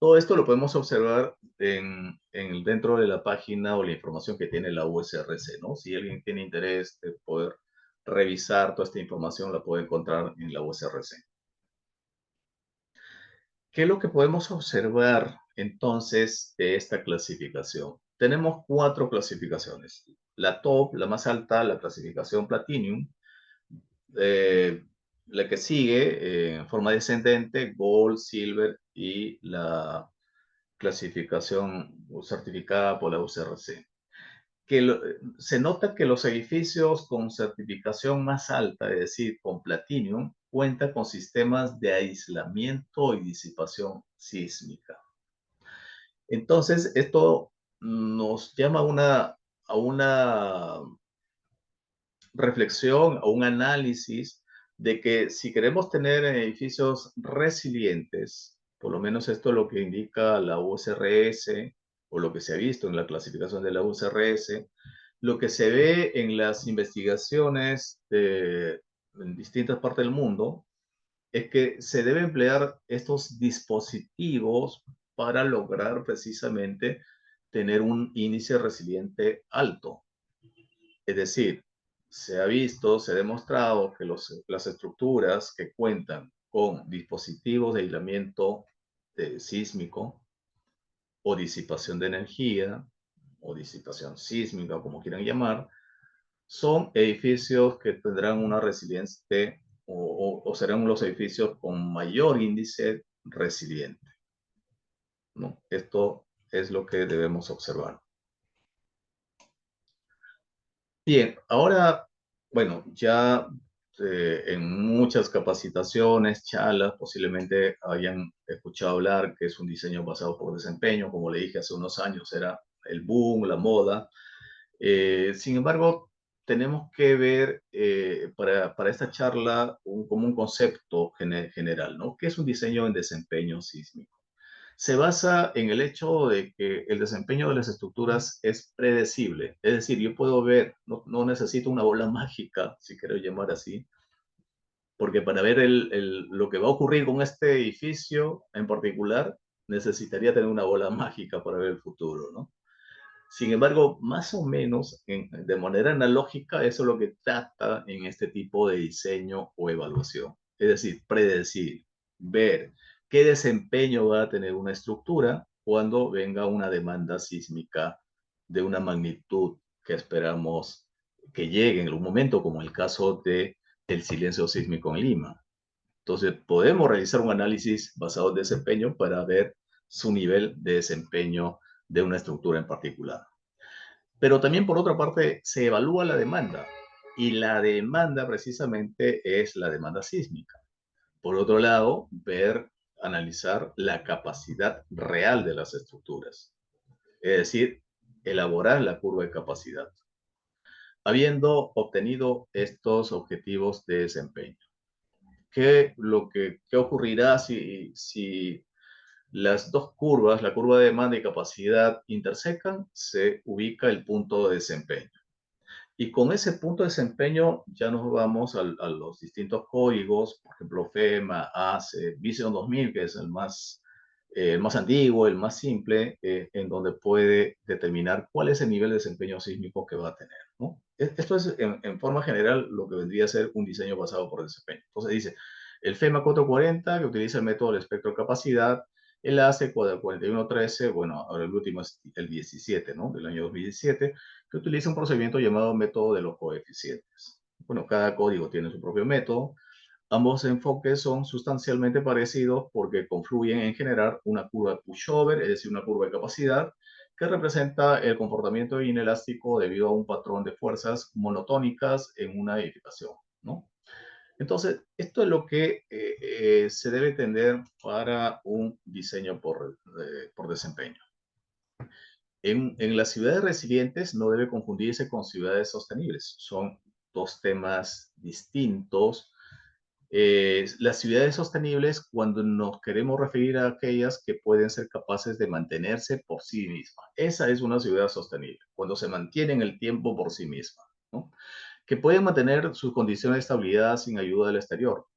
[SPEAKER 2] Todo esto lo podemos observar dentro de la página o la información que tiene la USRC, ¿no? Si alguien tiene interés de poder revisar toda esta información, la puede encontrar en la USRC. ¿Qué es lo que podemos observar entonces de esta clasificación? Tenemos 4 clasificaciones. La top, la más alta, la clasificación Platinum. La que sigue en forma descendente, Gold, Silver y la clasificación certificada por la UCRC. Se nota que los edificios con certificación más alta, es decir, con Platinum, cuentan con sistemas de aislamiento y disipación sísmica. Entonces, esto nos llama a una reflexión, a un análisis de que si queremos tener edificios resilientes, por lo menos esto es lo que indica la USRS o lo que se ha visto en la clasificación de la USRS, lo que se ve en las investigaciones en distintas partes del mundo es que se debe emplear estos dispositivos para lograr precisamente tener un índice resiliente alto. Es decir, se ha visto, se ha demostrado que las estructuras que cuentan con dispositivos de aislamiento sísmico o disipación de energía o disipación sísmica, como quieran llamar, son edificios que tendrán una resiliencia o serán los edificios con mayor índice resiliente, ¿no? Esto es lo que debemos observar. Bien, ahora, bueno, ya en muchas capacitaciones, charlas, posiblemente hayan escuchado hablar que es un diseño basado por desempeño, como le dije hace unos años, era el boom, la moda. Sin embargo, tenemos que ver para esta charla como un concepto general, ¿no? ¿Qué es un diseño en desempeño sísmico? Se basa en el hecho de que el desempeño de las estructuras es predecible. Es decir, yo puedo ver, no necesito una bola mágica, si quiero llamar así, porque para ver lo que va a ocurrir con este edificio en particular, necesitaría tener una bola mágica para ver el futuro, ¿no? Sin embargo, más o menos de manera analógica, eso es lo que trata en este tipo de diseño o evaluación. Es decir, predecir, ver qué desempeño va a tener una estructura cuando venga una demanda sísmica de una magnitud que esperamos que llegue en algún momento, como el caso del silencio sísmico en Lima. Entonces, podemos realizar un análisis basado en desempeño para ver su nivel de desempeño de una estructura en particular. Pero también, por otra parte, se evalúa la demanda, y la demanda precisamente es la demanda sísmica. Por otro lado, analizar la capacidad real de las estructuras, es decir, elaborar la curva de capacidad. Habiendo obtenido estos objetivos de desempeño, ¿qué ocurrirá si las dos curvas, la curva de demanda y capacidad, intersecan? Se ubica el punto de desempeño. Y con ese punto de desempeño ya nos vamos a los distintos códigos, por ejemplo, FEMA, ACE, Vision 2000, que es el más antiguo, el más simple, en donde puede determinar cuál es el nivel de desempeño sísmico que va a tener, ¿no? Esto es, en forma general, lo que vendría a ser un diseño basado por desempeño. Entonces dice, el FEMA 440, que utiliza el método del espectro de capacidad, el ACE 4113, bueno, ahora el último es el 17, ¿no? Del año 2017, que utiliza un procedimiento llamado método de los coeficientes. Bueno, cada código tiene su propio método. Ambos enfoques son sustancialmente parecidos porque confluyen en generar una curva de pushover, es decir, una curva de capacidad, que representa el comportamiento inelástico debido a un patrón de fuerzas monotónicas en una edificación, ¿no? Entonces, esto es lo que se debe entender para un diseño por desempeño. En las ciudades resilientes no debe confundirse con ciudades sostenibles. Son dos temas distintos. Las ciudades sostenibles, cuando nos queremos referir a aquellas que pueden ser capaces de mantenerse por sí mismas. Esa es una ciudad sostenible, cuando se mantiene en el tiempo por sí misma, ¿no? Que pueden mantener sus condiciones de estabilidad sin ayuda del exterior.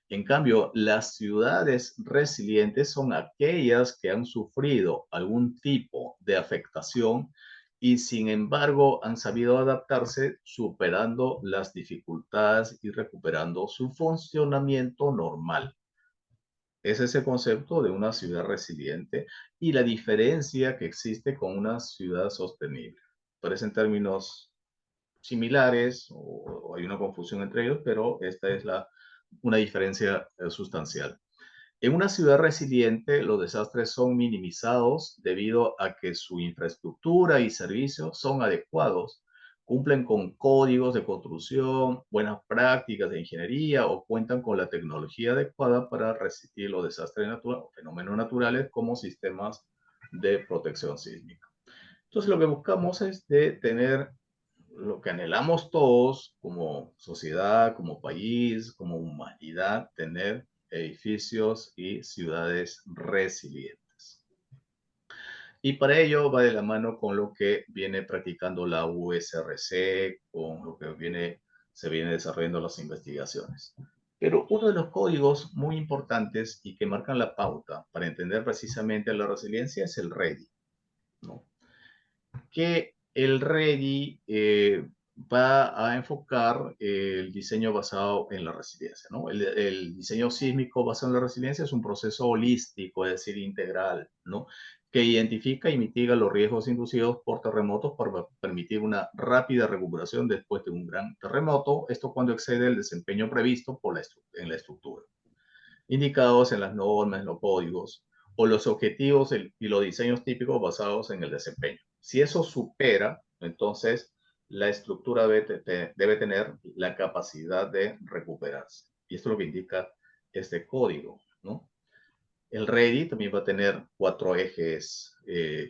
[SPEAKER 2] En cambio, las ciudades resilientes son aquellas que han sufrido algún tipo de afectación y sin embargo han sabido adaptarse superando las dificultades y recuperando su funcionamiento normal. Es ese concepto de una ciudad resiliente y la diferencia que existe con una ciudad sostenible. Parecen términos similares o hay una confusión entre ellos, pero esta es una diferencia sustancial. En una ciudad resiliente, los desastres son minimizados debido a que su infraestructura y servicios son adecuados, cumplen con códigos de construcción, buenas prácticas de ingeniería o cuentan con la tecnología adecuada para resistir los desastres naturales o fenómenos naturales como sistemas de protección sísmica. Entonces lo que buscamos es de tener lo que anhelamos todos como sociedad, como país, como humanidad, tener edificios y ciudades resilientes. Y para ello va de la mano con lo que viene practicando la USRC, con lo que se viene desarrollando las investigaciones. Pero uno de los códigos muy importantes y que marcan la pauta para entender precisamente la resiliencia es el REDI, ¿no? Que el REDI va a enfocar el diseño basado en la resiliencia, ¿no? El diseño sísmico basado en la resiliencia es un proceso holístico, es decir, integral, ¿no? Que identifica y mitiga los riesgos inducidos por terremotos para permitir una rápida recuperación después de un gran terremoto, esto cuando excede el desempeño previsto en la estructura, indicados en las normas, en los códigos, o los objetivos y los diseños típicos basados en el desempeño. Si eso supera, entonces la estructura debe tener la capacidad de recuperarse. Y esto es lo que indica este código, ¿no? El REDI también va a tener 4 ejes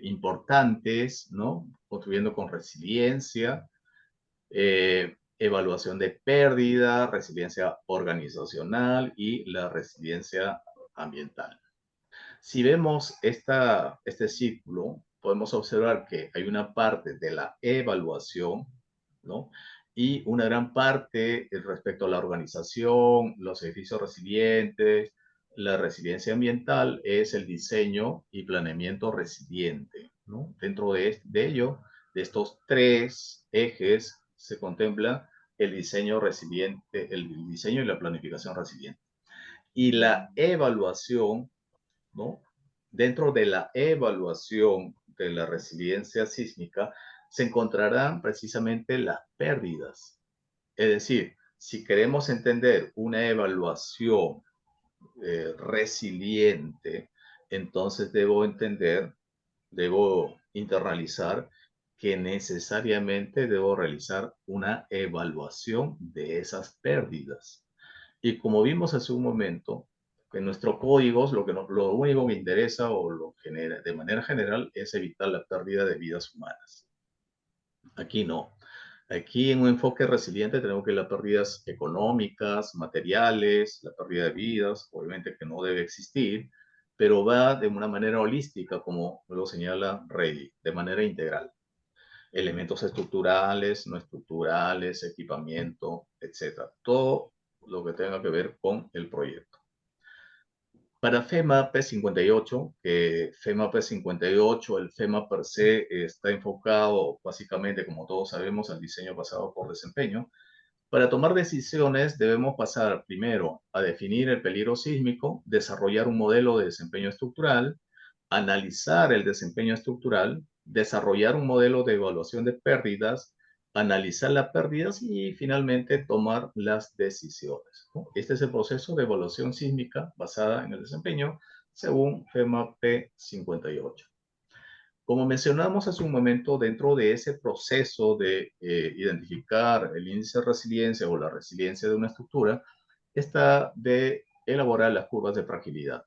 [SPEAKER 2] importantes, ¿no? Construyendo con resiliencia, evaluación de pérdida, resiliencia organizacional y la resiliencia ambiental. Si vemos este círculo, podemos observar que hay una parte de la evaluación, ¿no? Y una gran parte respecto a la organización, los edificios resilientes, la resiliencia ambiental es el diseño y planeamiento resiliente, ¿no? Dentro de ello, de estos 3 ejes, se contempla el diseño resiliente, el diseño y la planificación resiliente. Y la evaluación, ¿no? Dentro de la evaluación de la resiliencia sísmica se encontrarán precisamente las pérdidas. Es decir, si queremos entender una evaluación resiliente, entonces debo internalizar que necesariamente debo realizar una evaluación de esas pérdidas. Y como vimos hace un momento, en nuestros códigos lo único que interesa o lo genera de manera general es evitar la pérdida de vidas humanas. Aquí no. Aquí en un enfoque resiliente tenemos que las pérdidas económicas, materiales, la pérdida de vidas, obviamente que no debe existir, pero va de una manera holística, como lo señala Rey, de manera integral. Elementos estructurales, no estructurales, equipamiento, etc. Todo lo que tenga que ver con el proyecto. Para FEMA P58, que FEMA P58, el FEMA per se está enfocado básicamente, como todos sabemos, al diseño basado por desempeño. Para tomar decisiones debemos pasar primero a definir el peligro sísmico, desarrollar un modelo de desempeño estructural, analizar el desempeño estructural, desarrollar un modelo de evaluación de pérdidas, analizar las pérdidas y finalmente tomar las decisiones, ¿no? Este es el proceso de evaluación sísmica basada en el desempeño según FEMA P58. Como mencionamos hace un momento, dentro de ese proceso de identificar el índice de resiliencia o la resiliencia de una estructura, está de elaborar las curvas de fragilidad.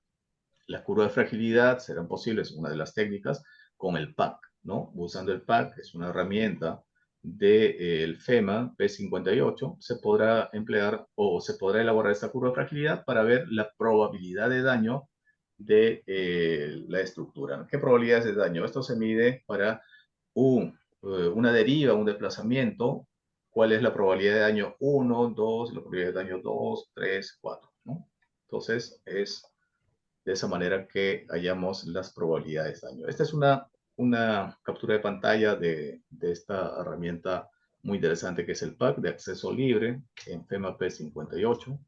[SPEAKER 2] Las curvas de fragilidad serán posibles, una de las técnicas, con el PAC, ¿no? Usando el PAC, que es una herramienta del FEMA P58, se podrá emplear o se podrá elaborar esta curva de fragilidad para ver la probabilidad de daño de la estructura. ¿Qué probabilidades de daño? Esto se mide para una deriva, un desplazamiento. ¿Cuál es la probabilidad de daño 1, 2, la probabilidad de daño 2, 3, 4, ¿no? Entonces, es de esa manera que hallamos las probabilidades de daño. Esta es una captura de pantalla de esta herramienta muy interesante que es el PAC de acceso libre en FEMA P58.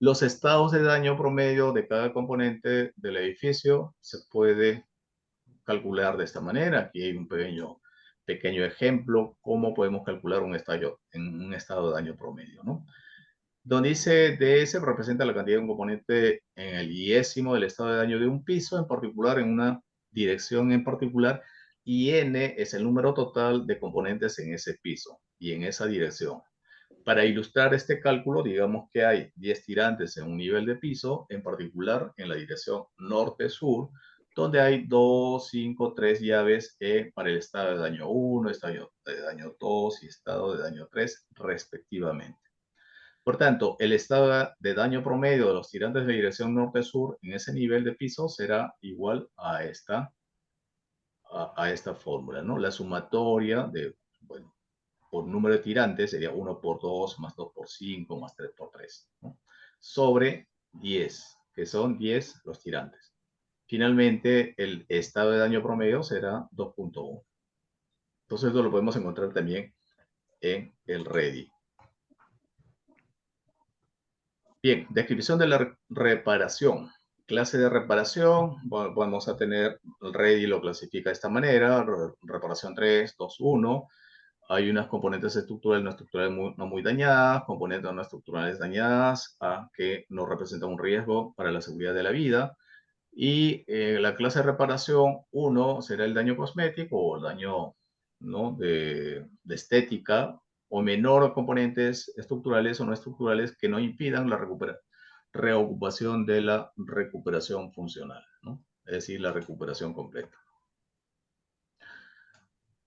[SPEAKER 2] Los estados de daño promedio de cada componente del edificio se puede calcular de esta manera. Aquí hay un pequeño ejemplo cómo podemos calcular un estado de daño promedio, ¿no? Donde dice DS representa la cantidad de un componente en el iésimo del estado de daño de un piso, en particular en una dirección en particular, y N es el número total de componentes en ese piso y en esa dirección. Para ilustrar este cálculo, digamos que hay 10 tirantes en un nivel de piso, en particular en la dirección norte-sur, donde hay 2, 5, 3 llaves para el estado de daño 1, estado de daño 2 y estado de daño 3, respectivamente. Por tanto, el estado de daño promedio de los tirantes de dirección norte-sur en ese nivel de piso será igual a esta fórmula, ¿no? La sumatoria de, bueno, por número de tirantes sería 1 por 2 más 2 por 5 más 3 por 3, ¿no? Sobre 10, que son 10 los tirantes. Finalmente, el estado de daño promedio será 2.1. Entonces, esto lo podemos encontrar también en el REDI. Bien, descripción de la reparación. Clase de reparación, vamos a tener, el REDI lo clasifica de esta manera, reparación 3, 2, 1. Hay unas componentes estructurales no estructurales no muy dañadas, componentes no estructurales dañadas, que no representan un riesgo para la seguridad de la vida. Y la clase de reparación 1 será el daño cosmético o el daño, ¿no?, de estética, o menor componentes estructurales o no estructurales que no impidan la reocupación de la recuperación funcional, ¿no? Es decir, la recuperación completa.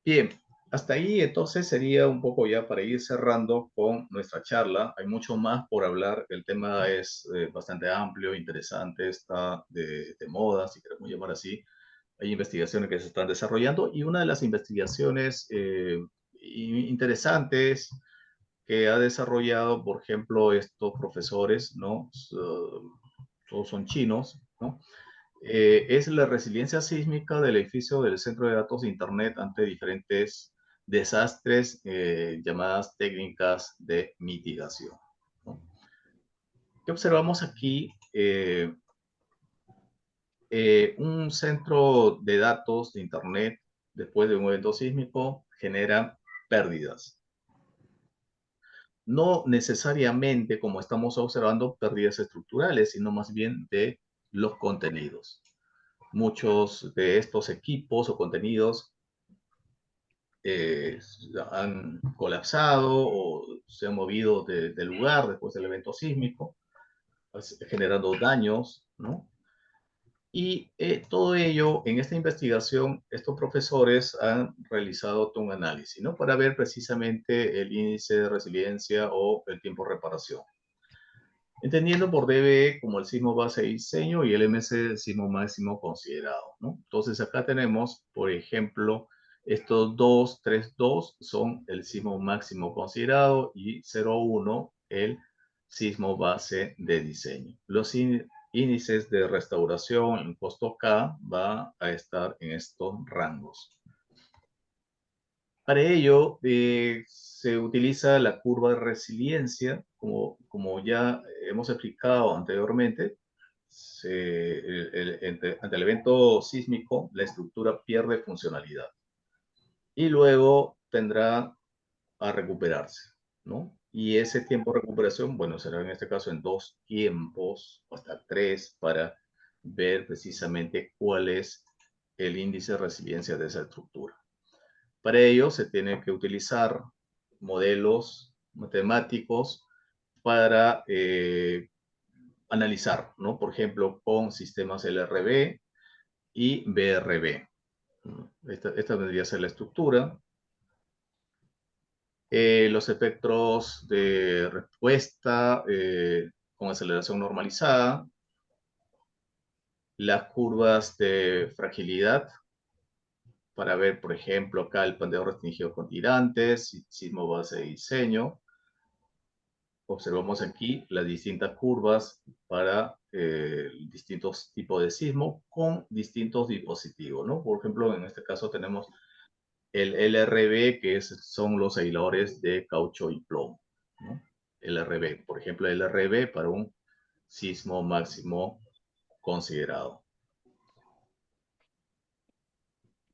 [SPEAKER 2] Bien, hasta ahí entonces sería un poco ya para ir cerrando con nuestra charla. Hay mucho más por hablar, el tema es bastante amplio, interesante, está de moda, si queremos llamar así. Hay investigaciones que se están desarrollando y una de las investigaciones interesantes que ha desarrollado, por ejemplo, estos profesores, ¿no? Todos son chinos, ¿no? Es la resiliencia sísmica del edificio del centro de datos de Internet ante diferentes desastres, llamadas técnicas de mitigación, ¿no? ¿Qué observamos aquí? Un centro de datos de Internet después de un evento sísmico genera pérdidas. No necesariamente, como estamos observando, pérdidas estructurales, sino más bien de los contenidos. Muchos de estos equipos o contenidos han colapsado o se han movido del lugar después del evento sísmico, generando daños, ¿no? Y todo ello, en esta investigación, estos profesores han realizado todo un análisis, ¿no?, para ver precisamente el índice de resiliencia o el tiempo de reparación. Entendiendo por DBE como el sismo base de diseño y el MS el sismo máximo considerado, ¿no? Entonces acá tenemos, por ejemplo, estos 2, 3, 2 son el sismo máximo considerado y 0, 1 el sismo base de diseño. Los índices de restauración en costo K va a estar en estos rangos. Para ello, se utiliza la curva de resiliencia, como ya hemos explicado anteriormente. Ante el evento sísmico, la estructura pierde funcionalidad y luego tendrá a recuperarse, ¿no? Y ese tiempo de recuperación, bueno, será en este caso en 2 tiempos, o hasta 3, para ver precisamente cuál es el índice de resiliencia de esa estructura. Para ello se tiene que utilizar modelos matemáticos para analizar, ¿no? Por ejemplo, con sistemas LRB y BRB. Esta vendría a ser la estructura. Los espectros de respuesta con aceleración normalizada. Las curvas de fragilidad, para ver, por ejemplo, acá el pandeo restringido con tirantes, sismo base de diseño. Observamos aquí las distintas curvas para distintos tipos de sismo con distintos dispositivos, ¿no? Por ejemplo, en este caso tenemos el LRB, que son los aisladores de caucho y plomo, ¿no? LRB, por ejemplo, LRB para un sismo máximo considerado.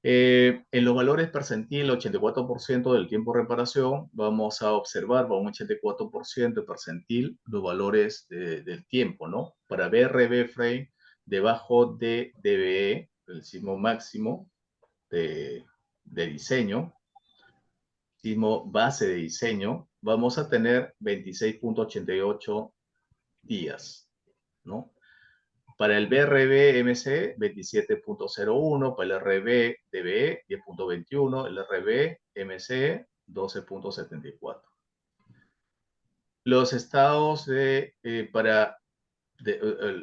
[SPEAKER 2] En los valores percentil, 84% del tiempo de reparación, vamos a observar para un 84% de percentil los valores del tiempo, ¿no? Para BRB frame, debajo de DBE, el sismo máximo de diseño, sismo base de diseño, vamos a tener 26.88 días, ¿no? Para el BRB-MC, 27.01, para el RB-DBE, 10.21, el RB-MC, 12.74. Los estados en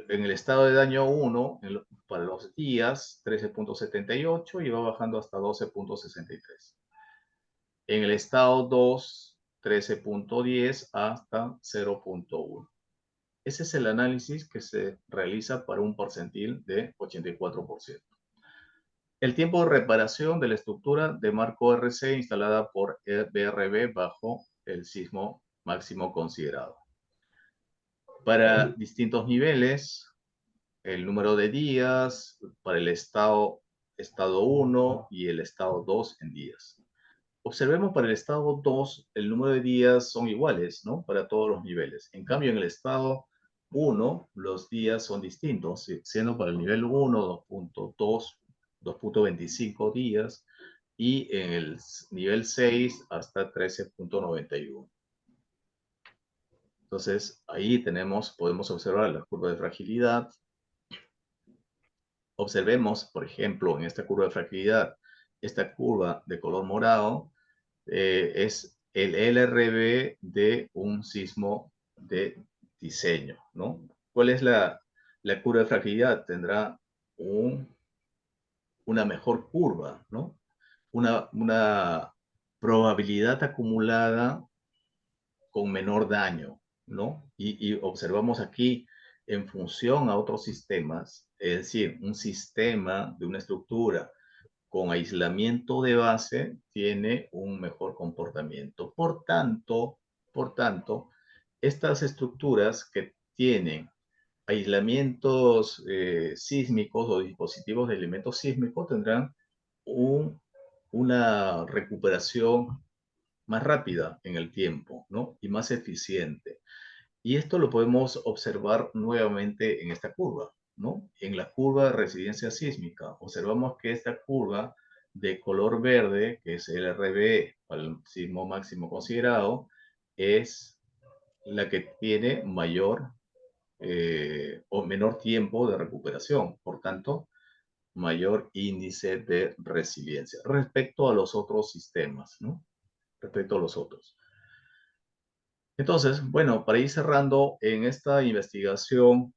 [SPEAKER 2] el estado de daño 1, para los días, 13.78 y va bajando hasta 12.63. En el estado 2, 13.10 hasta 0.1. Ese es el análisis que se realiza para un percentil de 84%. El tiempo de reparación de la estructura de marco RC instalada por BRB bajo el sismo máximo considerado. Para distintos niveles, el número de días para el estado 1 y el estado 2 en días. Observemos para el estado 2, el número de días son iguales, ¿no? Para todos los niveles. En cambio, en el estado 1, los días son distintos, siendo para el nivel 1, 2.2, 2.25 días, y en el nivel 6 hasta 13.91. Entonces, ahí podemos observar la curva de fragilidad. Observemos, por ejemplo, en esta curva de fragilidad, esta curva de color morado, es el LRB de un sismo de diseño, ¿no? ¿Cuál es la curva de fragilidad? Tendrá una mejor curva, ¿no? Una probabilidad acumulada con menor daño, ¿no? Y observamos aquí, en función a otros sistemas, es decir, un sistema de una estructura con aislamiento de base tiene un mejor comportamiento. Por tanto, estas estructuras que tienen aislamientos sísmicos o dispositivos de elementos sísmicos tendrán una recuperación más rápida en el tiempo, ¿no? Y más eficiente. Y esto lo podemos observar nuevamente en esta curva, ¿no? En la curva de resistencia sísmica. Observamos que esta curva de color verde, que es el RB, el sismo máximo considerado, es la que tiene mayor o menor tiempo de recuperación. Por tanto, mayor índice de resiliencia respecto a los otros sistemas, ¿no? Respecto a los otros. Entonces, bueno, para ir cerrando, en esta investigación,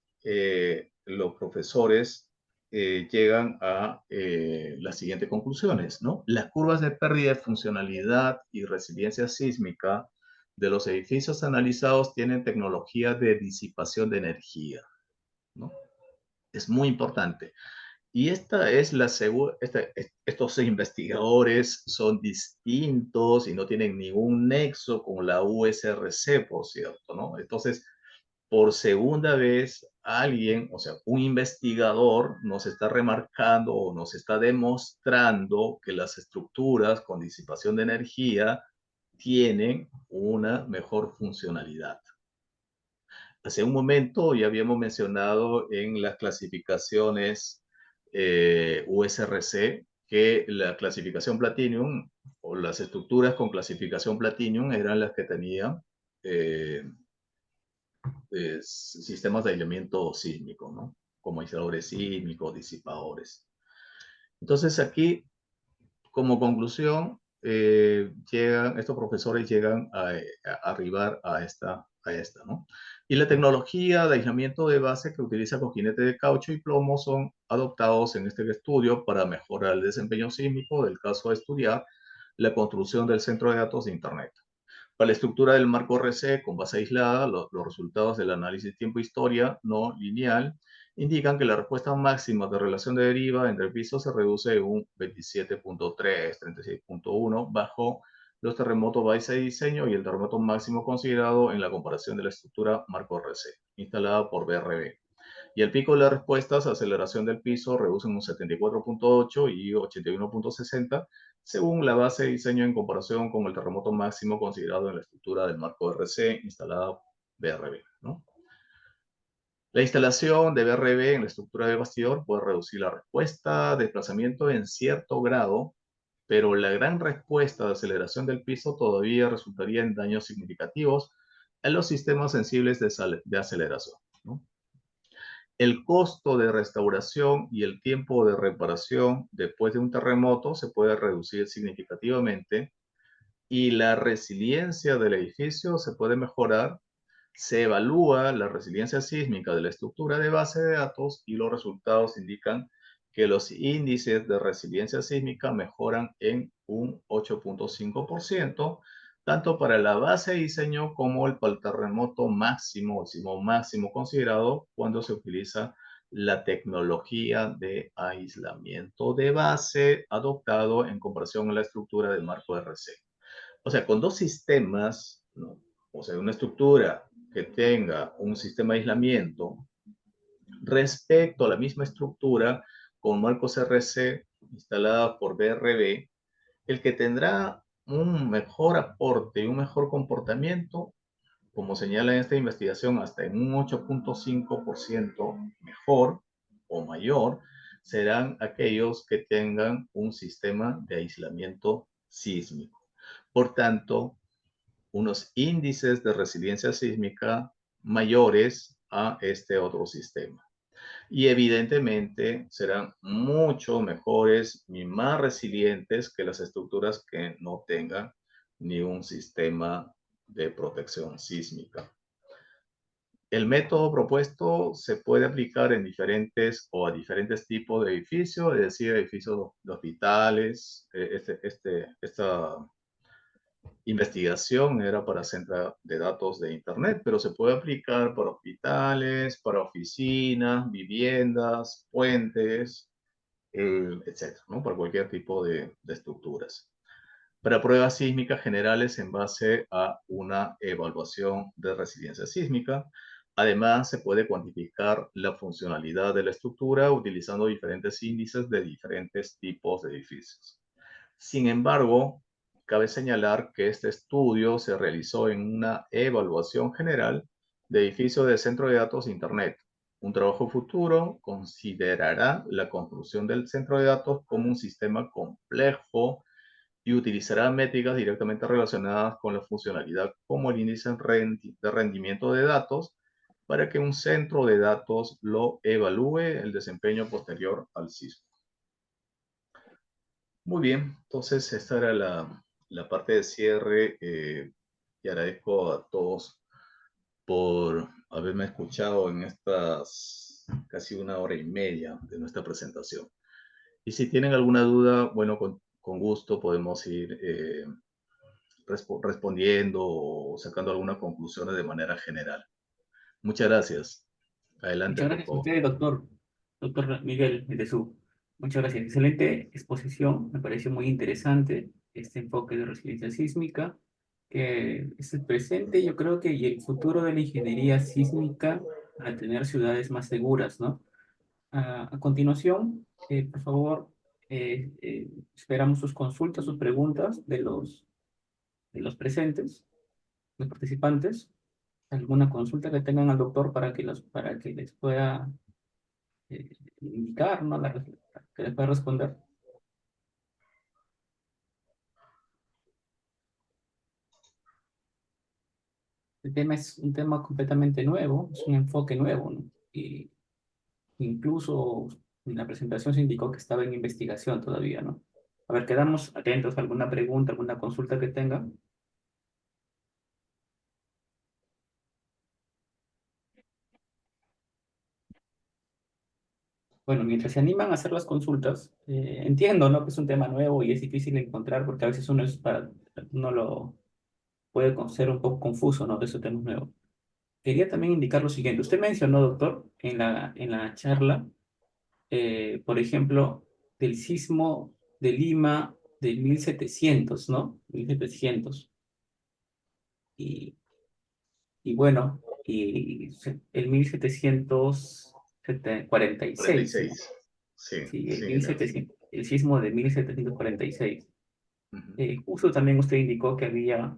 [SPEAKER 2] los profesores llegan a las siguientes conclusiones, ¿no? Las curvas de pérdida de funcionalidad y resiliencia sísmica de los edificios analizados tienen tecnología de disipación de energía, ¿no? Es muy importante. Y estos investigadores son distintos y no tienen ningún nexo con la USRC, por cierto, ¿no? Entonces, por segunda vez, alguien, o sea, un investigador nos está remarcando o nos está demostrando que las estructuras con disipación de energía tienen una mejor funcionalidad. Hace un momento ya habíamos mencionado en las clasificaciones USRC que la clasificación Platinum o las estructuras con clasificación Platinum eran las que tenían sistemas de aislamiento sísmico, ¿no? Como aisladores sísmicos, disipadores. Entonces aquí, como conclusión, estos profesores llegan a arribar a esta, ¿no? Y la tecnología de aislamiento de base que utiliza cojinetes de caucho y plomo son adoptados en este estudio para mejorar el desempeño sísmico del caso a estudiar, la construcción del centro de datos de Internet. Para la estructura del marco RC con base aislada, los resultados del análisis tiempo-historia no lineal indican que la respuesta máxima de relación de deriva entre pisos se reduce en un 27.3, 36.1 bajo los terremotos base de diseño y el terremoto máximo considerado en la comparación de la estructura marco RC instalada por BRB. Y el pico de las respuestas, aceleración del piso, reducen un 74.8 y 81.60 según la base de diseño en comparación con el terremoto máximo considerado en la estructura del marco RC instalada BRB, ¿no? La instalación de BRB en la estructura de bastidor puede reducir la respuesta de desplazamiento en cierto grado, pero la gran respuesta de aceleración del piso todavía resultaría en daños significativos en los sistemas sensibles de aceleración, ¿no? el costo de restauración y el tiempo de reparación después de un terremoto se puede reducir significativamente y la resiliencia del edificio se puede mejorar. Se evalúa la resiliencia sísmica de la estructura de base de datos y los resultados indican que los índices de resiliencia sísmica mejoran en un 8.5%, tanto para la base de diseño como para el terremoto máximo, el sismo máximo considerado cuando se utiliza la tecnología de aislamiento de base adoptado en comparación a la estructura de marco RC. O sea, con dos sistemas, ¿no? O sea, una estructura que tenga un sistema de aislamiento respecto a la misma estructura con marcos RC instalada por BRB, el que tendrá un mejor aporte y un mejor comportamiento, como señala en esta investigación, hasta en un 8.5% mejor o mayor, serán aquellos que tengan un sistema de aislamiento sísmico. Por tanto, unos índices de resiliencia sísmica mayores a este otro sistema. Y evidentemente serán mucho mejores y más resilientes que las estructuras que no tengan ni un sistema de protección sísmica. El método propuesto se puede aplicar en diferentes o a diferentes tipos de edificios, es decir, edificios de hospitales. Esta investigación era para centros de datos de Internet, pero se puede aplicar para hospitales, para oficinas, viviendas, puentes, etcétera, ¿no? Para cualquier tipo de estructuras. Para pruebas sísmicas generales en base a una evaluación de resiliencia sísmica. Además, se puede cuantificar la funcionalidad de la estructura utilizando diferentes índices de diferentes tipos de edificios. Sin embargo, cabe señalar que este estudio se realizó en una evaluación general de edificios de centro de datos Internet. Un trabajo futuro considerará la construcción del centro de datos como un sistema complejo y utilizará métricas directamente relacionadas con la funcionalidad como el índice de rendimiento de datos para que un centro de datos lo evalúe el desempeño posterior al sismo. Muy bien, entonces esta era la parte de cierre y agradezco a todos por haberme escuchado en estas casi 1 hora y media de nuestra presentación. Y si tienen alguna duda, bueno, con gusto podemos ir respondiendo o sacando algunas conclusiones de manera general. Muchas gracias. Adelante,
[SPEAKER 1] Muchas
[SPEAKER 2] por
[SPEAKER 1] gracias a
[SPEAKER 2] favor.
[SPEAKER 1] usted, doctor Miguel de Su. Muchas gracias. Excelente exposición. Me pareció muy interesante este enfoque de resiliencia sísmica, que es el presente, yo creo que, y el futuro de la ingeniería sísmica para tener ciudades más seguras, ¿no? A continuación, por favor, esperamos sus consultas, sus preguntas de los presentes, los participantes. Alguna consulta que tengan al doctor para que les pueda indicar, ¿no? Que les pueda responder. El tema es un tema completamente nuevo, es un enfoque nuevo, ¿no? Y incluso en la presentación se indicó que estaba en investigación todavía, ¿no? A ver, quedamos atentos a alguna pregunta, alguna consulta que tengan. Bueno, mientras se animan a hacer las consultas, entiendo, ¿no? Que es un tema nuevo y es difícil de encontrar porque a veces uno lo puede ser un poco confuso, ¿no? De esos temas nuevos. Quería también indicar lo siguiente. Usted mencionó, doctor, en la charla, por ejemplo, del sismo de Lima del 1700, ¿no? 1700. Y, y bueno, el 1746, ¿no?
[SPEAKER 2] 46. Sí,
[SPEAKER 1] Sí,
[SPEAKER 2] sí,
[SPEAKER 1] el sismo de 1746.
[SPEAKER 2] Ujú.
[SPEAKER 1] Justo también usted indicó que había,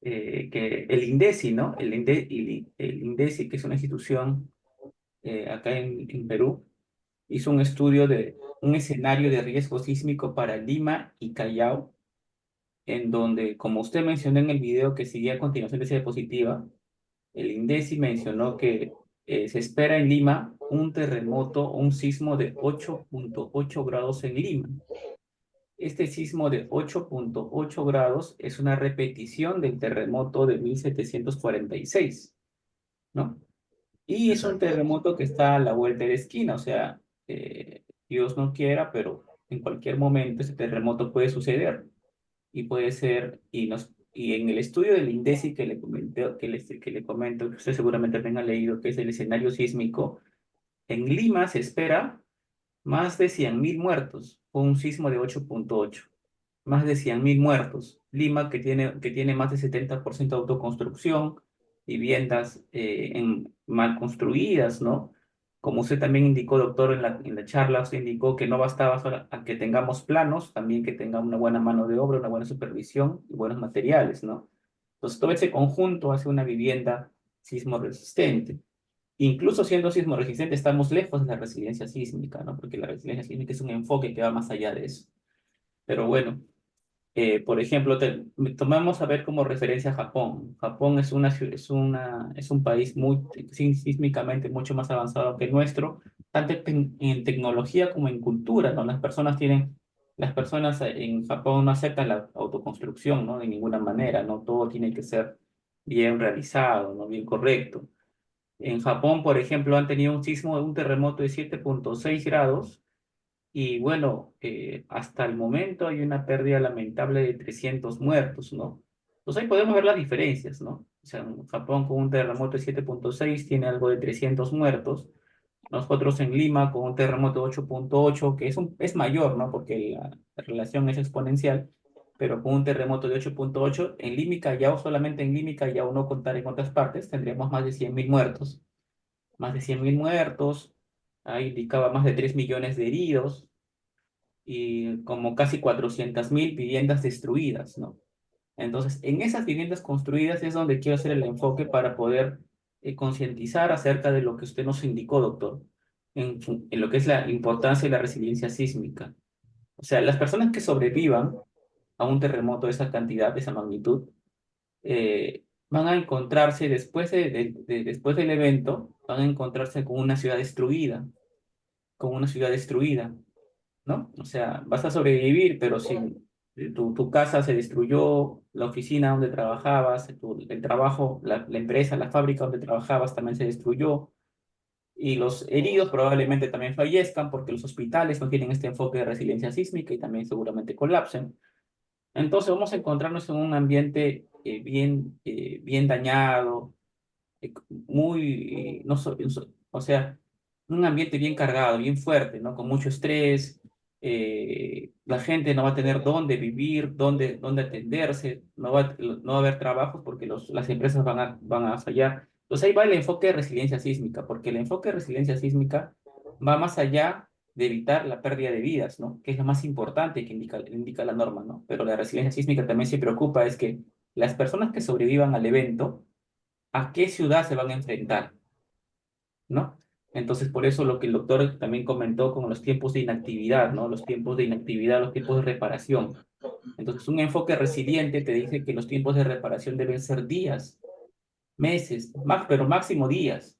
[SPEAKER 1] que el INDECI, ¿no? El INDECI, que es una institución acá en Perú, hizo un estudio de un escenario de riesgo sísmico para Lima y Callao, en donde, como usted mencionó en el video que sigue a continuación de esa diapositiva, el INDECI mencionó que se espera en Lima un terremoto o un sismo de 8.8 grados en Lima. Este sismo de 8.8 grados es una repetición del terremoto de 1746, ¿no? Y es un
[SPEAKER 2] Exacto.
[SPEAKER 1] terremoto que está a la vuelta de la esquina, o sea, Dios no quiera, pero en cualquier momento ese terremoto puede suceder y puede ser, y en el estudio del INDECI que le comenté, que le comento, que usted seguramente tenga leído, que es el escenario sísmico, en Lima se espera más de 100.000 muertos con un sismo de 8.8, más de 100.000 muertos. Lima, que tiene más de 70% de autoconstrucción, viviendas mal construidas, ¿no? Como usted también indicó, doctor, en la charla, usted indicó que no bastaba solo a que tengamos planos, también que tenga una buena mano de obra, una buena supervisión y buenos materiales, ¿no? Entonces, todo ese conjunto hace una vivienda sismo resistente. Incluso siendo sismo resistente, estamos lejos de la resiliencia sísmica, ¿no? Porque la resiliencia sísmica es un enfoque que va más allá de eso. Pero bueno, por ejemplo, tomamos a ver como referencia a Japón. Japón es un país sísmicamente mucho más avanzado que el nuestro, tanto en tecnología como en cultura, ¿no? Las personas en Japón no aceptan la autoconstrucción, ¿no? De ninguna manera, ¿no? Todo tiene que ser bien realizado, ¿no? Bien correcto. En Japón, por ejemplo, han tenido un terremoto de 7.6 grados y bueno, hasta el momento hay una pérdida lamentable de 300 muertos, ¿no? Entonces ahí podemos ver las diferencias, ¿no? O sea, en Japón con un terremoto de 7.6 tiene algo de 300 muertos. Nosotros en Lima con un terremoto de 8.8, que es mayor, ¿no? Porque la relación es exponencial, pero con un terremoto de 8.8, en Lima y Callao, solamente en Lima y Callao, no contar en otras partes, tendríamos más de 100.000 muertos. Más de 100.000 muertos, ahí indicaba más de 3 millones de heridos y como casi 400.000 viviendas destruidas, ¿no? Entonces, en esas viviendas construidas es donde quiero hacer el enfoque para poder concientizar acerca de lo que usted nos indicó, doctor, en lo que es la importancia de la resiliencia sísmica. O sea, las personas que sobrevivan a un terremoto de esa cantidad, de esa magnitud, van a encontrarse después del evento, van a encontrarse con una ciudad destruida, con una ciudad destruida, ¿no? O sea, vas a sobrevivir, pero si tu casa se destruyó, la oficina donde trabajabas, el trabajo, la empresa, la fábrica donde trabajabas también se destruyó, y los heridos probablemente también fallezcan porque los hospitales no tienen este enfoque de resiliencia sísmica y también seguramente colapsen. Entonces vamos a encontrarnos en un ambiente bien dañado, muy, no, o sea, un ambiente bien cargado, bien fuerte, ¿no? Con mucho estrés, la gente no va a tener dónde vivir, dónde atenderse, no va a haber trabajos porque las empresas van a fallar. Entonces ahí va el enfoque de resiliencia sísmica, porque el enfoque de resiliencia sísmica va más allá de evitar la pérdida de vidas, ¿no? Que es lo más importante que indica la norma, ¿no? Pero la resiliencia sísmica también se preocupa es que las personas que sobrevivan al evento, ¿a qué ciudad se van a enfrentar? ¿No? Entonces, por eso lo que el doctor también comentó con los tiempos de inactividad, ¿no? Los tiempos de inactividad, los tiempos de reparación. Entonces, un enfoque resiliente te dice que los tiempos de reparación deben ser días, meses, pero máximo días.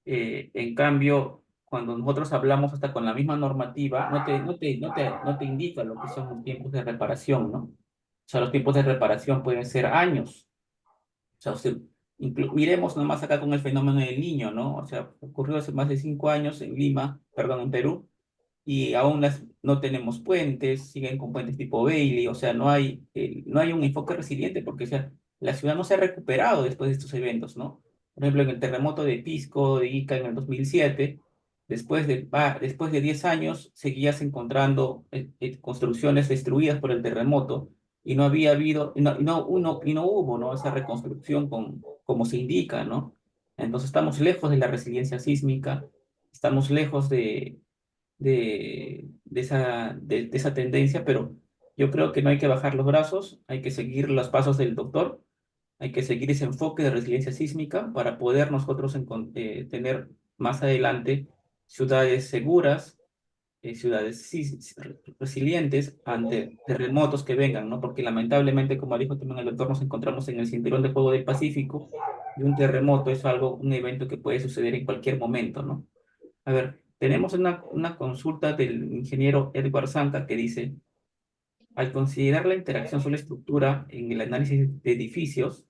[SPEAKER 1] En cambio, cuando nosotros hablamos hasta con la misma normativa, no te indica lo que son los tiempos de reparación, ¿no? O sea, los tiempos de reparación pueden ser años. O sea, miremos nomás acá con el fenómeno del Niño, ¿no? O sea, ocurrió hace más de 5 años en Lima, perdón, en Perú, y aún no tenemos puentes, siguen con puentes tipo Bailey, o sea, no hay un enfoque resiliente porque, o sea, la ciudad no se ha recuperado después de estos eventos, ¿no? Por ejemplo, en el terremoto de Pisco, de Ica en el 2007, después de 10 años, seguías encontrando construcciones destruidas por el terremoto y no había habido, y no hubo, ¿no? Esa reconstrucción como se indica, ¿no? Entonces estamos lejos de la resiliencia sísmica, estamos lejos de esa tendencia, pero yo creo que no hay que bajar los brazos, hay que seguir los pasos del doctor, hay que seguir ese enfoque de resiliencia sísmica para poder nosotros tener más adelante ciudades seguras, ciudades resilientes ante terremotos que vengan, ¿no? Porque lamentablemente, como dijo también el doctor, nos encontramos en el cinturón de fuego del Pacífico y un terremoto es un evento que puede suceder en cualquier momento, ¿no? A ver, tenemos una consulta del ingeniero Edward Zanca que dice, al considerar la interacción suelo-estructura en el análisis de edificios,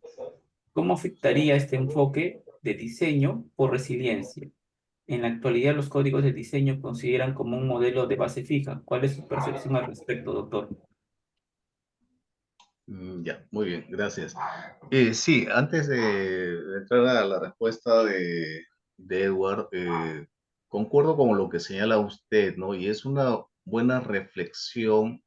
[SPEAKER 1] ¿cómo afectaría este enfoque de diseño por resiliencia? En la actualidad, los códigos de diseño consideran como un modelo de base fija. ¿Cuál es su percepción al respecto, doctor?
[SPEAKER 2] Ya, muy bien, gracias. Sí, antes de entrar a la respuesta de Edward, concuerdo con lo que señala usted, ¿no? Y es una buena reflexión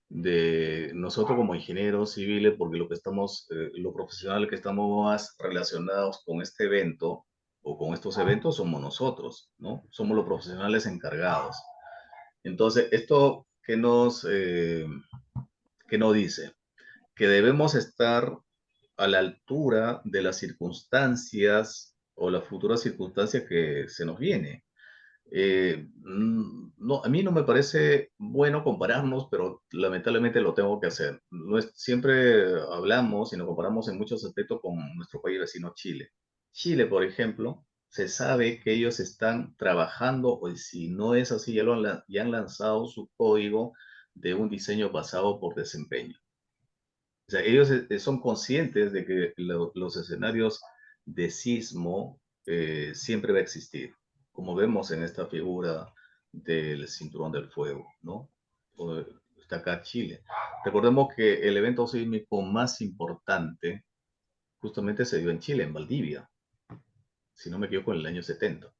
[SPEAKER 2] de nosotros como ingenieros civiles, porque lo que estamos, lo profesional que estamos más relacionados con este evento o con estos eventos somos nosotros, ¿no? Somos los profesionales encargados. Entonces, esto que nos dice que debemos estar a la altura de las circunstancias o las futuras circunstancias que se nos viene. No, a mí no me parece bueno compararnos, pero lamentablemente lo tengo que hacer. No es, siempre hablamos y nos comparamos en muchos aspectos con nuestro país vecino Chile. Chile, por ejemplo, se sabe que ellos están trabajando, o si no es así, ya han lanzado su código de un diseño basado por desempeño. O sea, ellos son conscientes de que los escenarios de sismo siempre va a existir, como vemos en esta figura del cinturón del fuego, ¿no? Está acá Chile. Recordemos que el evento sísmico más importante justamente se dio en Chile, en Valdivia, si no me equivoco, en el año 70.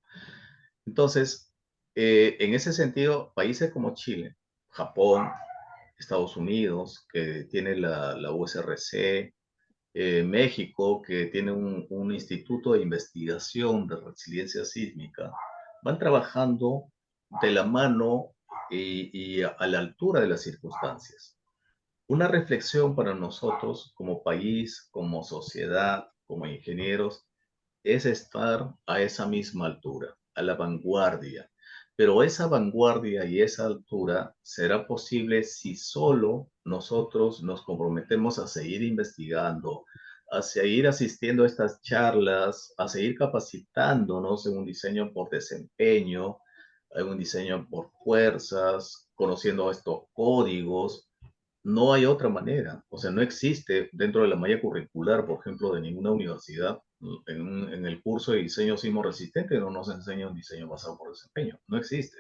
[SPEAKER 2] Entonces, en ese sentido, países como Chile, Japón, Estados Unidos, que tiene la USRC, México, que tiene un instituto de investigación de resiliencia sísmica, van trabajando de la mano y a la altura de las circunstancias. Una reflexión para nosotros como país, como sociedad, como ingenieros, es estar a esa misma altura, a la vanguardia. Pero esa vanguardia y esa altura será posible si solo nosotros nos comprometemos a seguir investigando, a seguir asistiendo a estas charlas, a seguir capacitándonos en un diseño por desempeño, en un diseño por fuerzas, conociendo estos códigos. No hay otra manera, o sea, no existe dentro de la malla curricular, por ejemplo, de ninguna universidad, en el curso de diseño sismo resistente no nos enseña un diseño basado por desempeño, no existe,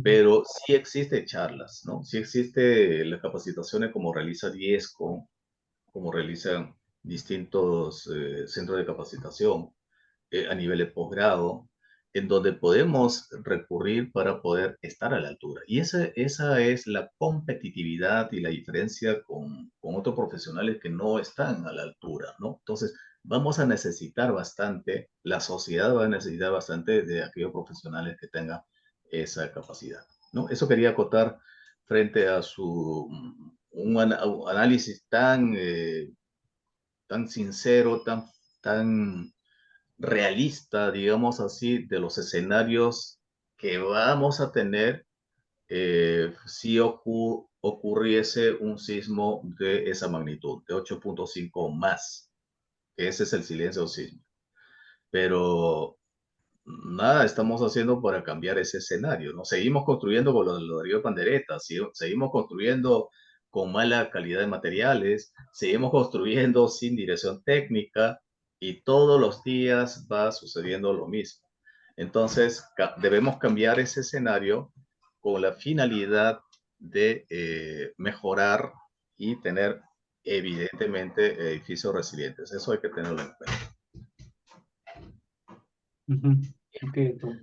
[SPEAKER 2] pero sí existe charlas, ¿no? Sí existe las capacitaciones como realiza Diesco, como realizan distintos centros de capacitación a nivel de posgrado, en donde podemos recurrir para poder estar a la altura. Y esa es la competitividad y la diferencia con otros profesionales que no están a la altura, ¿no? Entonces, vamos a necesitar bastante, la sociedad va a necesitar bastante de aquellos profesionales que tengan esa capacidad, ¿no? Eso quería acotar frente a un análisis tan sincero, tan realista, digamos así, de los escenarios que vamos a tener si ocurriese un sismo de esa magnitud, de 8.5 o más. Ese es el silencio sísmico. Pero nada estamos haciendo para cambiar ese escenario, ¿no? Seguimos construyendo con lo de Río Pandereta, seguimos construyendo con mala calidad de materiales, seguimos construyendo sin dirección técnica y todos los días va sucediendo lo mismo. Entonces, debemos cambiar ese escenario con la finalidad de mejorar y tener evidentemente edificios resilientes. Eso hay que tenerlo en cuenta.
[SPEAKER 1] Ok, doctor.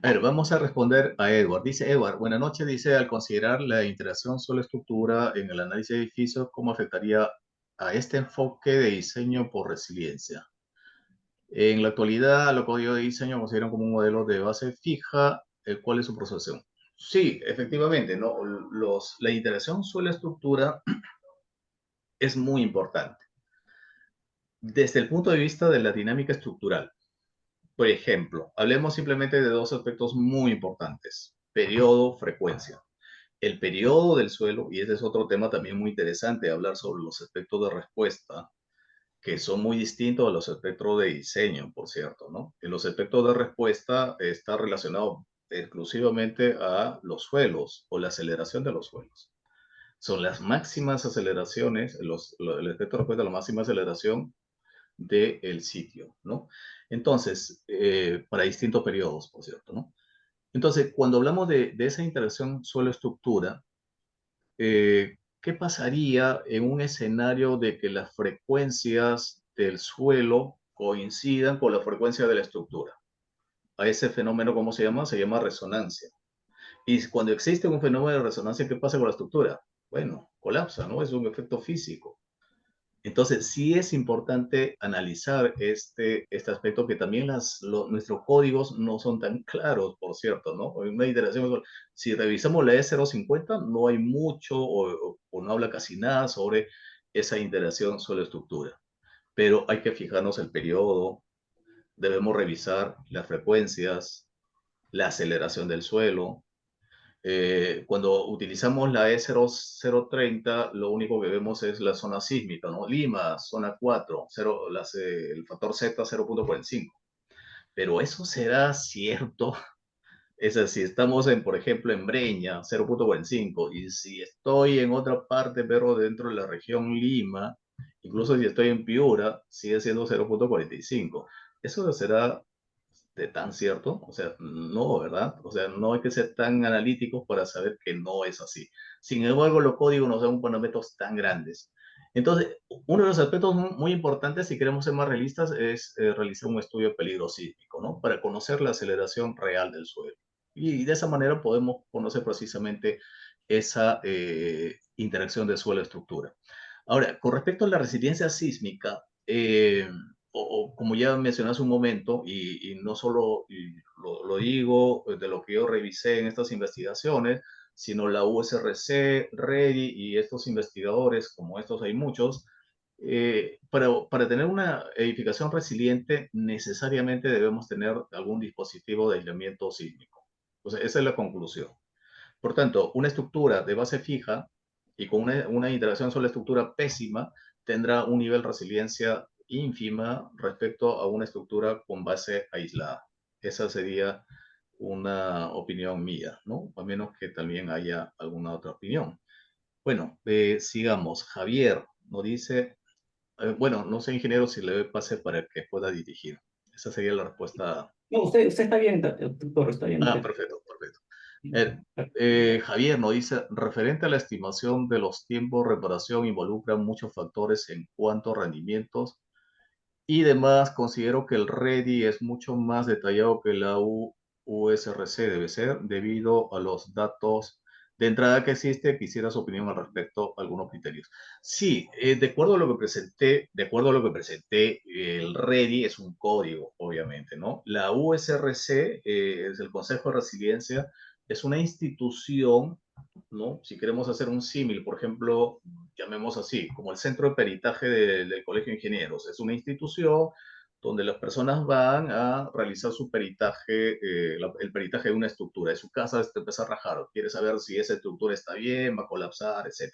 [SPEAKER 2] A ver, vamos a responder a Edward. Dice Edward, buenas noches. Dice, al considerar la interacción suelo-estructura en el análisis de edificios, ¿cómo afectaría a este enfoque de diseño por resiliencia? En la actualidad, los códigos de diseño consideran como un modelo de base fija. ¿Cuál es su procesión? Sí, efectivamente, ¿no? La interacción suelo-estructura es muy importante. Desde el punto de vista de la dinámica estructural, por ejemplo, hablemos simplemente de dos aspectos muy importantes: periodo, frecuencia. El periodo del suelo, y ese es otro tema también muy interesante, hablar sobre los aspectos de respuesta, que son muy distintos a los espectros de diseño, por cierto, ¿no? En los espectros de respuesta está relacionado exclusivamente a los suelos o la aceleración de los suelos. Son las máximas aceleraciones, el espectro de respuesta a la máxima aceleración del sitio, ¿no? Entonces, para distintos periodos, por cierto, ¿no? Entonces, cuando hablamos de esa interacción suelo-estructura, ¿qué pasaría en un escenario de que las frecuencias del suelo coincidan con la frecuencia de la estructura? A ese fenómeno, ¿cómo se llama? Se llama resonancia. Y cuando existe un fenómeno de resonancia, ¿qué pasa con la estructura? Bueno, colapsa, ¿no? Es un efecto físico. Entonces, sí es importante analizar este aspecto que también nuestros códigos no son tan claros, por cierto, ¿no? Una iteración, si revisamos la E050, no hay mucho o no habla casi nada sobre esa interacción suelo-estructura. Pero hay que fijarnos el periodo, debemos revisar las frecuencias, la aceleración del suelo, cuando utilizamos la E0030, lo único que vemos es la zona sísmica, ¿no? Lima, zona 4, el factor Z 0.45. Pero eso será cierto. Es decir, si estamos por ejemplo, en Breña, 0.45, y si estoy en otra parte, pero dentro de la región Lima, incluso si estoy en Piura, sigue siendo 0.45. Eso será de tan cierto, o sea, no, ¿verdad? O sea, no hay que ser tan analíticos para saber que no es así. Sin embargo, los códigos no son parámetros tan grandes. Entonces, uno de los aspectos muy importantes, si queremos ser más realistas, es realizar un estudio de peligro sísmico, ¿no? Para conocer la aceleración real del suelo. Y de esa manera podemos conocer precisamente esa interacción de suelo-estructura. Ahora, con respecto a la resiliencia sísmica, o como ya mencioné hace un momento, y no solo lo digo de lo que yo revisé en estas investigaciones, sino la USRC, REDI y estos investigadores, como estos hay muchos, para tener una edificación resiliente necesariamente debemos tener algún dispositivo de aislamiento sísmico. O sea, esa es la conclusión. Por tanto, una estructura de base fija y con una interacción sobre la estructura pésima tendrá un nivel de resiliencia ínfima respecto a una estructura con base aislada. Esa sería una opinión mía, ¿no? A menos que también haya alguna otra opinión. Bueno, sigamos. Javier nos dice, bueno, no sé, ingeniero, si le pase para que pueda dirigir. Esa sería la respuesta.
[SPEAKER 1] No, usted está bien, doctor, está bien
[SPEAKER 2] Ah,
[SPEAKER 1] usted.
[SPEAKER 2] perfecto, perfecto. Javier nos dice, referente a la estimación de los tiempos de reparación, involucran muchos factores en cuanto a rendimientos y demás. Considero que el REDI es mucho más detallado que la USRC, debe ser, debido a los datos de entrada que existe. Quisiera su opinión al respecto, algunos criterios. Sí, de acuerdo a lo que presenté, el REDI es un código, obviamente, ¿no? La USRC, es el Consejo de Resiliencia, es una institución, ¿no? Si queremos hacer un símil, por ejemplo, llamemos así, como el centro de peritaje del Colegio de Ingenieros. Es una institución donde las personas van a realizar su peritaje, el peritaje de una estructura. De su casa empieza a rajar, quiere saber si esa estructura está bien, va a colapsar, etc.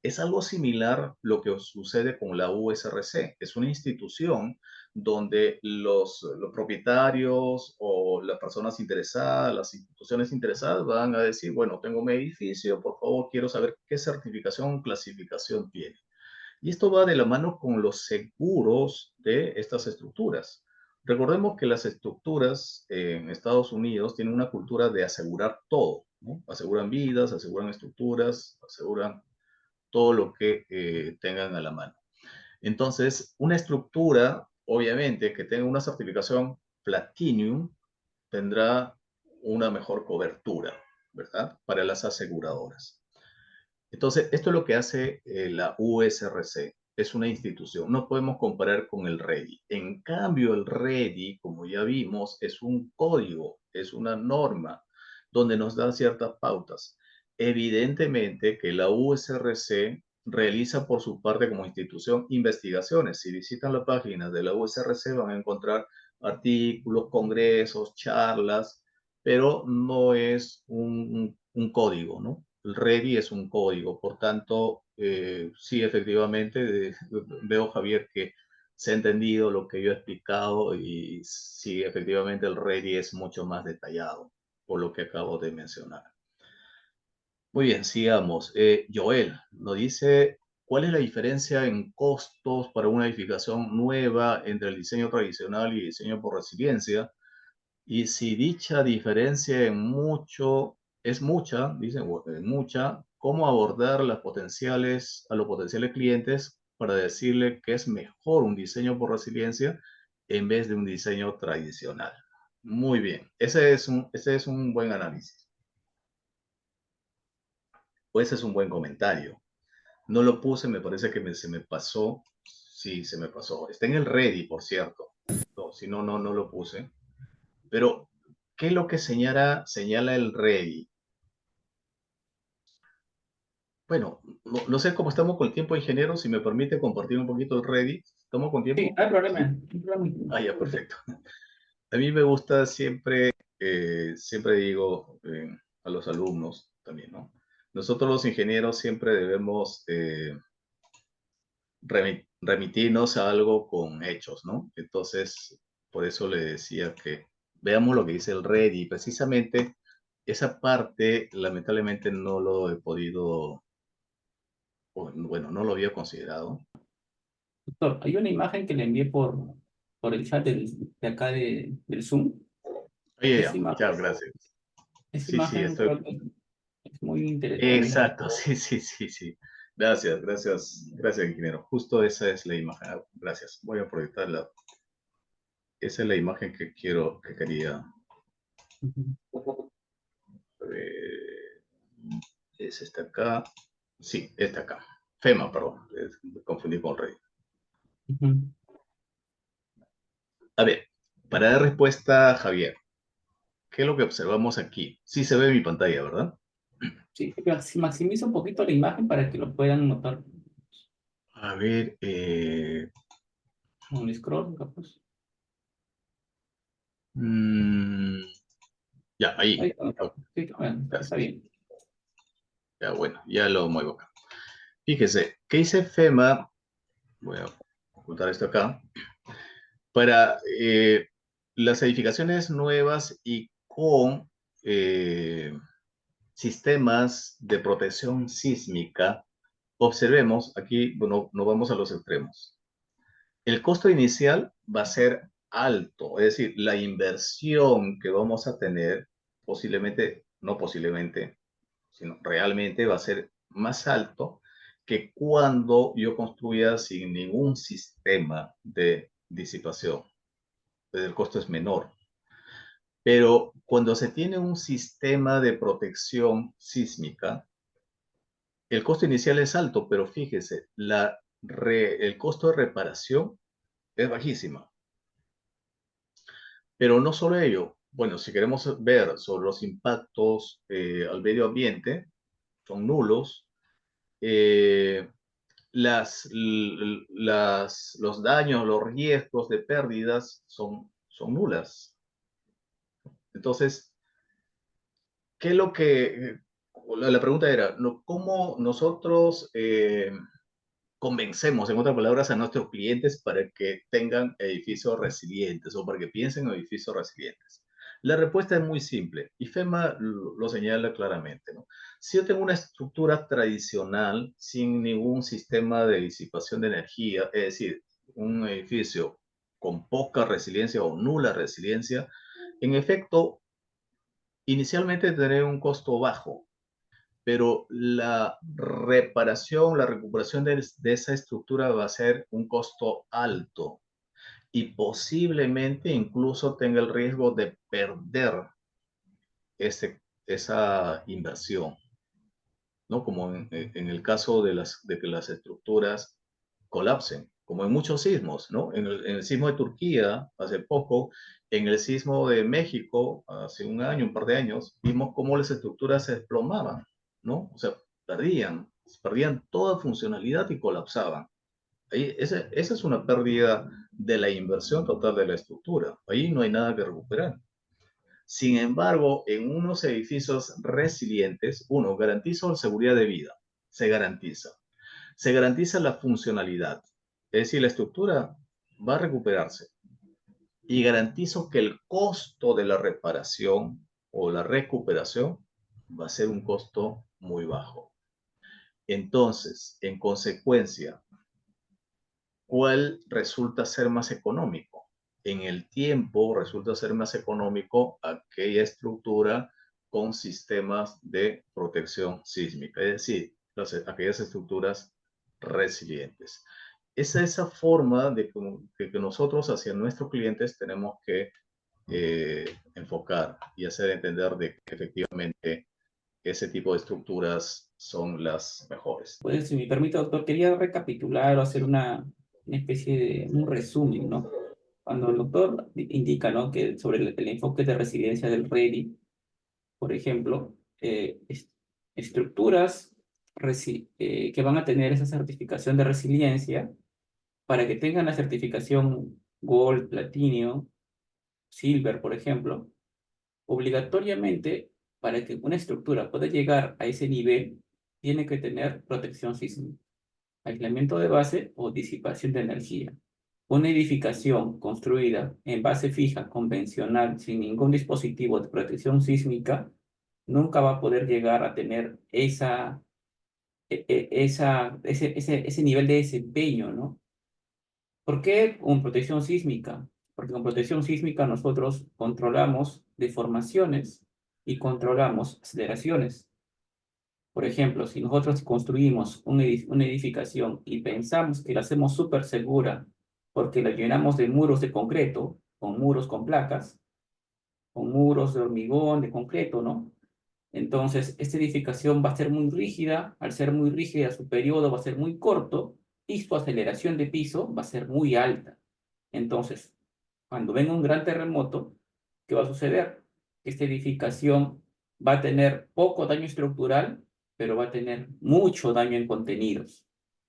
[SPEAKER 2] Es algo similar lo que sucede con la USRC. Es una institución donde los propietarios o las personas interesadas, las instituciones interesadas van a decir, bueno, tengo mi edificio, por favor, quiero saber qué certificación o clasificación tiene. Y esto va de la mano con los seguros de estas estructuras. Recordemos que las estructuras en Estados Unidos tienen una cultura de asegurar todo, ¿no? Aseguran vidas, aseguran estructuras, aseguran todo lo que tengan a la mano. Entonces, una estructura, obviamente, que tenga una certificación Platinum, tendrá una mejor cobertura, ¿verdad? Para las aseguradoras. Entonces, esto es lo que hace la USRC. Es una institución. No podemos comparar con el REDI. En cambio, el REDI, como ya vimos, es un código, es una norma donde nos da ciertas pautas. Evidentemente que la USRC realiza por su parte como institución investigaciones. Si visitan la página de la USRC van a encontrar artículos, congresos, charlas, pero no es un código, ¿no? El REDI es un código, por tanto, sí, efectivamente, veo, Javier, que se ha entendido lo que yo he explicado y sí, efectivamente el ready es mucho más detallado por lo que acabo de mencionar. Muy bien, sigamos. Joel nos dice, ¿cuál es la diferencia en costos para una edificación nueva entre el diseño tradicional y diseño por resiliencia? Y si dicha diferencia es mucha, dicen, es mucha, ¿cómo abordar a los potenciales clientes para decirle que es mejor un diseño por resiliencia en vez de un diseño tradicional? Muy bien, ese es un buen análisis, o ese es un buen comentario. No lo puse, me parece que se me pasó. Sí, se me pasó. Está en el ready, por cierto. No, si no, no lo puse. Pero, ¿qué es lo que señala el ready? Bueno, no sé cómo estamos con el tiempo, ingeniero, si me permite compartir un poquito el ready. ¿Estamos con
[SPEAKER 1] Sí,
[SPEAKER 2] tiempo?
[SPEAKER 1] no hay problema.
[SPEAKER 2] Sí.
[SPEAKER 1] No hay problema.
[SPEAKER 2] Ah, ya, perfecto. A mí me gusta siempre, siempre digo a los alumnos también, ¿no? Nosotros los ingenieros siempre debemos remitirnos a algo con hechos, ¿no? Entonces, por eso le decía que veamos lo que dice el ready. Precisamente esa parte, lamentablemente, no lo he podido, bueno, no lo había considerado.
[SPEAKER 1] Doctor, hay una imagen que le envié por el chat de acá del Zoom.
[SPEAKER 2] Oye,
[SPEAKER 1] Esa imagen,
[SPEAKER 2] ya, gracias.
[SPEAKER 1] esa
[SPEAKER 2] Sí, sí,
[SPEAKER 1] imagen
[SPEAKER 2] estoy.
[SPEAKER 1] creo que es muy interesante.
[SPEAKER 2] Exacto, sí, sí, sí, sí. Gracias, gracias, gracias, ingeniero. Justo esa es la imagen. Ah, gracias. Voy a proyectarla. Esa es la imagen que quería.
[SPEAKER 1] Ujú.
[SPEAKER 2] eh, es esta acá. Sí, esta acá. FEMA, perdón. Me confundí con Rey.
[SPEAKER 1] Ujú.
[SPEAKER 2] A ver, para dar respuesta, Javier, ¿qué es lo que observamos aquí? Sí se ve en mi pantalla, ¿verdad?
[SPEAKER 1] Sí, pero si maximiza un poquito la imagen para que lo puedan notar.
[SPEAKER 2] A ver,
[SPEAKER 1] Un scroll, capaz.
[SPEAKER 2] mm, ya,
[SPEAKER 1] Ahí
[SPEAKER 2] ahí.
[SPEAKER 1] está.
[SPEAKER 2] Ok,
[SPEAKER 1] Sí, bueno, está
[SPEAKER 2] gracias.
[SPEAKER 1] bien.
[SPEAKER 2] Ya, bueno, ya lo muevo acá. Fíjese, ¿qué dice FEMA? Voy a ocultar esto acá. Para las edificaciones nuevas y con eh, sistemas de protección sísmica, observemos, aquí, bueno, no vamos a los extremos. El costo inicial va a ser alto, es decir, la inversión que vamos a tener posiblemente, no posiblemente, sino realmente va a ser más alto que cuando yo construya sin ningún sistema de disipación. Entonces el costo es menor. Pero cuando se tiene un sistema de protección sísmica, el costo inicial es alto, pero fíjese, el costo de reparación es bajísimo. Pero no solo ello, bueno, si queremos ver sobre los impactos al medio ambiente, son nulos. Eh, los daños, los riesgos de pérdidas son nulas. Entonces, ¿qué es lo que... La pregunta era, ¿cómo nosotros convencemos, en otras palabras, a nuestros clientes para que tengan edificios resilientes o para que piensen en edificios resilientes? La respuesta es muy simple y FEMA lo señala claramente, ¿no? Si yo tengo una estructura tradicional sin ningún sistema de disipación de energía, es decir, un edificio con poca resiliencia o nula resiliencia, en efecto, inicialmente tendré un costo bajo, pero la reparación, la recuperación de esa estructura va a ser un costo alto y posiblemente incluso tenga el riesgo de perder esa inversión, ¿no? Como en el caso de que las estructuras colapsen, como en muchos sismos, ¿no? En el sismo de Turquía, hace poco, en el sismo de México, hace un año, un par de años, vimos cómo las estructuras se desplomaban, ¿no? O sea, perdían toda funcionalidad y colapsaban. Esa es una pérdida de la inversión total de la estructura. Ahí no hay nada que recuperar. Sin embargo, en unos edificios resilientes, uno, garantiza la seguridad de vida, se garantiza. Se garantiza la funcionalidad, es decir, la estructura va a recuperarse. Y garantizo que el costo de la reparación o la recuperación va a ser un costo muy bajo. Entonces, en consecuencia, ¿cuál resulta ser más económico? En el tiempo resulta ser más económico aquella estructura con sistemas de protección sísmica, es decir, aquellas estructuras resilientes. Es esa forma de que nosotros hacia nuestros clientes tenemos que enfocar y hacer entender de que efectivamente ese tipo de estructuras son las mejores.
[SPEAKER 1] Pues, si me permite, doctor, quería recapitular o hacer una especie de un resumen, ¿no? Cuando el doctor indica, ¿no?, que sobre el enfoque de resiliencia del REDI, por ejemplo, estructuras que van a tener esa certificación de resiliencia, para que tengan la certificación Gold, Platinum, Silver, por ejemplo, obligatoriamente, para que una estructura pueda llegar a ese nivel, tiene que tener protección sísmica, aislamiento de base o disipación de energía. Una edificación construida en base fija, convencional, sin ningún dispositivo de protección sísmica, nunca va a poder llegar a tener ese nivel de desempeño, ¿no? ¿Por qué con protección sísmica? Porque con protección sísmica nosotros controlamos deformaciones y controlamos aceleraciones. Por ejemplo, si nosotros construimos una edificación y pensamos que la hacemos súper segura porque la llenamos de muros de concreto, con muros con placas, con muros de hormigón, de concreto, ¿no? Entonces, esta edificación va a ser muy rígida. Al ser muy rígida, su periodo va a ser muy corto y su aceleración de piso va a ser muy alta. Entonces, cuando venga un gran terremoto, ¿qué va a suceder? Esta edificación va a tener poco daño estructural, pero va a tener mucho daño en contenidos.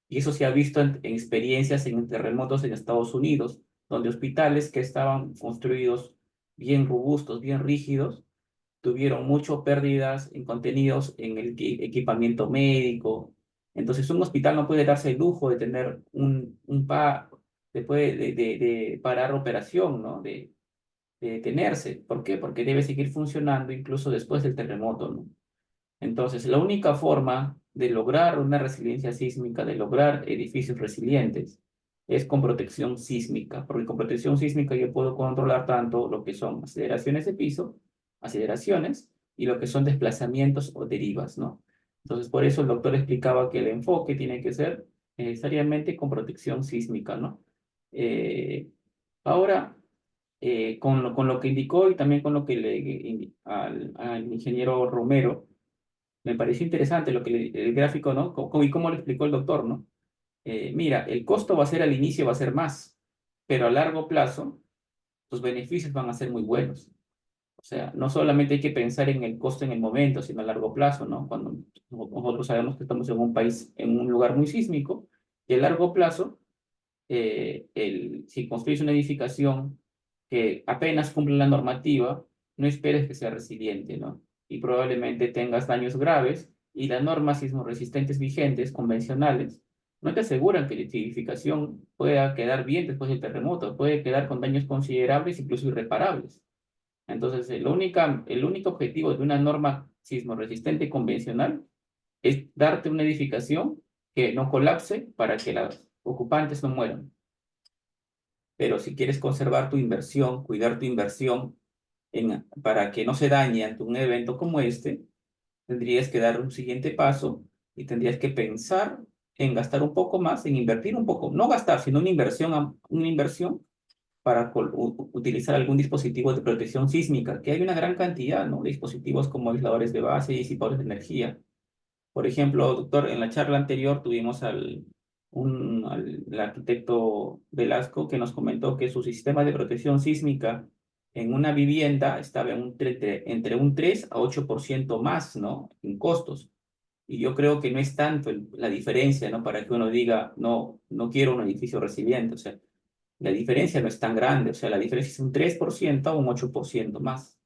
[SPEAKER 1] Y eso se ha visto en experiencias en terremotos en Estados Unidos, donde hospitales que estaban construidos bien robustos, bien rígidos, tuvieron muchas pérdidas en contenidos en el equipamiento médico. Entonces, un hospital no puede darse el lujo de tener después de parar operación, ¿no? De detenerse. ¿Por qué? Porque debe seguir funcionando incluso después del terremoto, ¿no? Entonces, la única forma de lograr una resiliencia sísmica, de lograr edificios resilientes, es con protección sísmica, porque con protección sísmica yo puedo controlar tanto lo que son aceleraciones de piso, aceleraciones, y lo que son desplazamientos o derivas, ¿no? Entonces, por eso el doctor explicaba que el enfoque tiene que ser necesariamente con protección sísmica, ¿no? Eh, Ahora, con lo que indicó y también con lo que al ingeniero Romero, me pareció interesante el gráfico, ¿no? Y cómo lo explicó el doctor, ¿no? Mira, el costo va a ser al inicio, va a ser más, pero a largo plazo, los beneficios van a ser muy buenos. O sea, no solamente hay que pensar en el costo en el momento, sino a largo plazo, ¿no? Cuando nosotros sabemos que estamos en un país, en un lugar muy sísmico, y a largo plazo, si construyes una edificación que apenas cumple la normativa, no esperes que sea resiliente, ¿no? Y probablemente tengas daños graves, y las normas sismorresistentes vigentes, convencionales, no te aseguran que la edificación pueda quedar bien después del terremoto, puede quedar con daños considerables, incluso irreparables. Entonces, el único objetivo de una norma sismorresistente convencional es darte una edificación que no colapse para que los ocupantes no mueran. Pero si quieres conservar tu inversión, cuidar tu inversión para que no se dañe ante un evento como este, tendrías que dar un siguiente paso y tendrías que pensar en gastar un poco más, en invertir un poco, no gastar, sino una inversión para utilizar algún dispositivo de protección sísmica, que hay una gran cantidad, ¿no?, de dispositivos como aisladores de base y disipadores de energía. Por ejemplo, doctor, en la charla anterior tuvimos al arquitecto Velasco, que nos comentó que su sistema de protección sísmica en una vivienda estaba entre un 3 a 8% más, ¿no?, en costos. Y yo creo que no es tanto la diferencia, ¿no?, para que uno diga, no, no quiero un edificio resiliente. O sea, la diferencia no es tan grande. O sea, la diferencia es un 3% a un 8% más.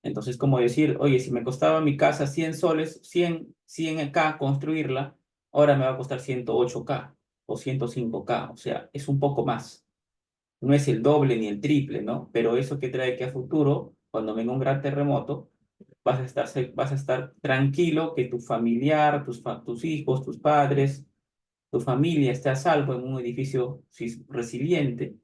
[SPEAKER 1] Entonces, como decir, oye, si me costaba mi casa 100 soles, 100K construirla, ahora me va a costar 108K o 105K. O sea, es un poco más. no es el doble ni el triple, ¿no? Pero eso que trae que a futuro, cuando venga un gran terremoto, vas a estar tranquilo que tu familiar, tus hijos, tus padres, tu familia esté a salvo en un edificio resiliente,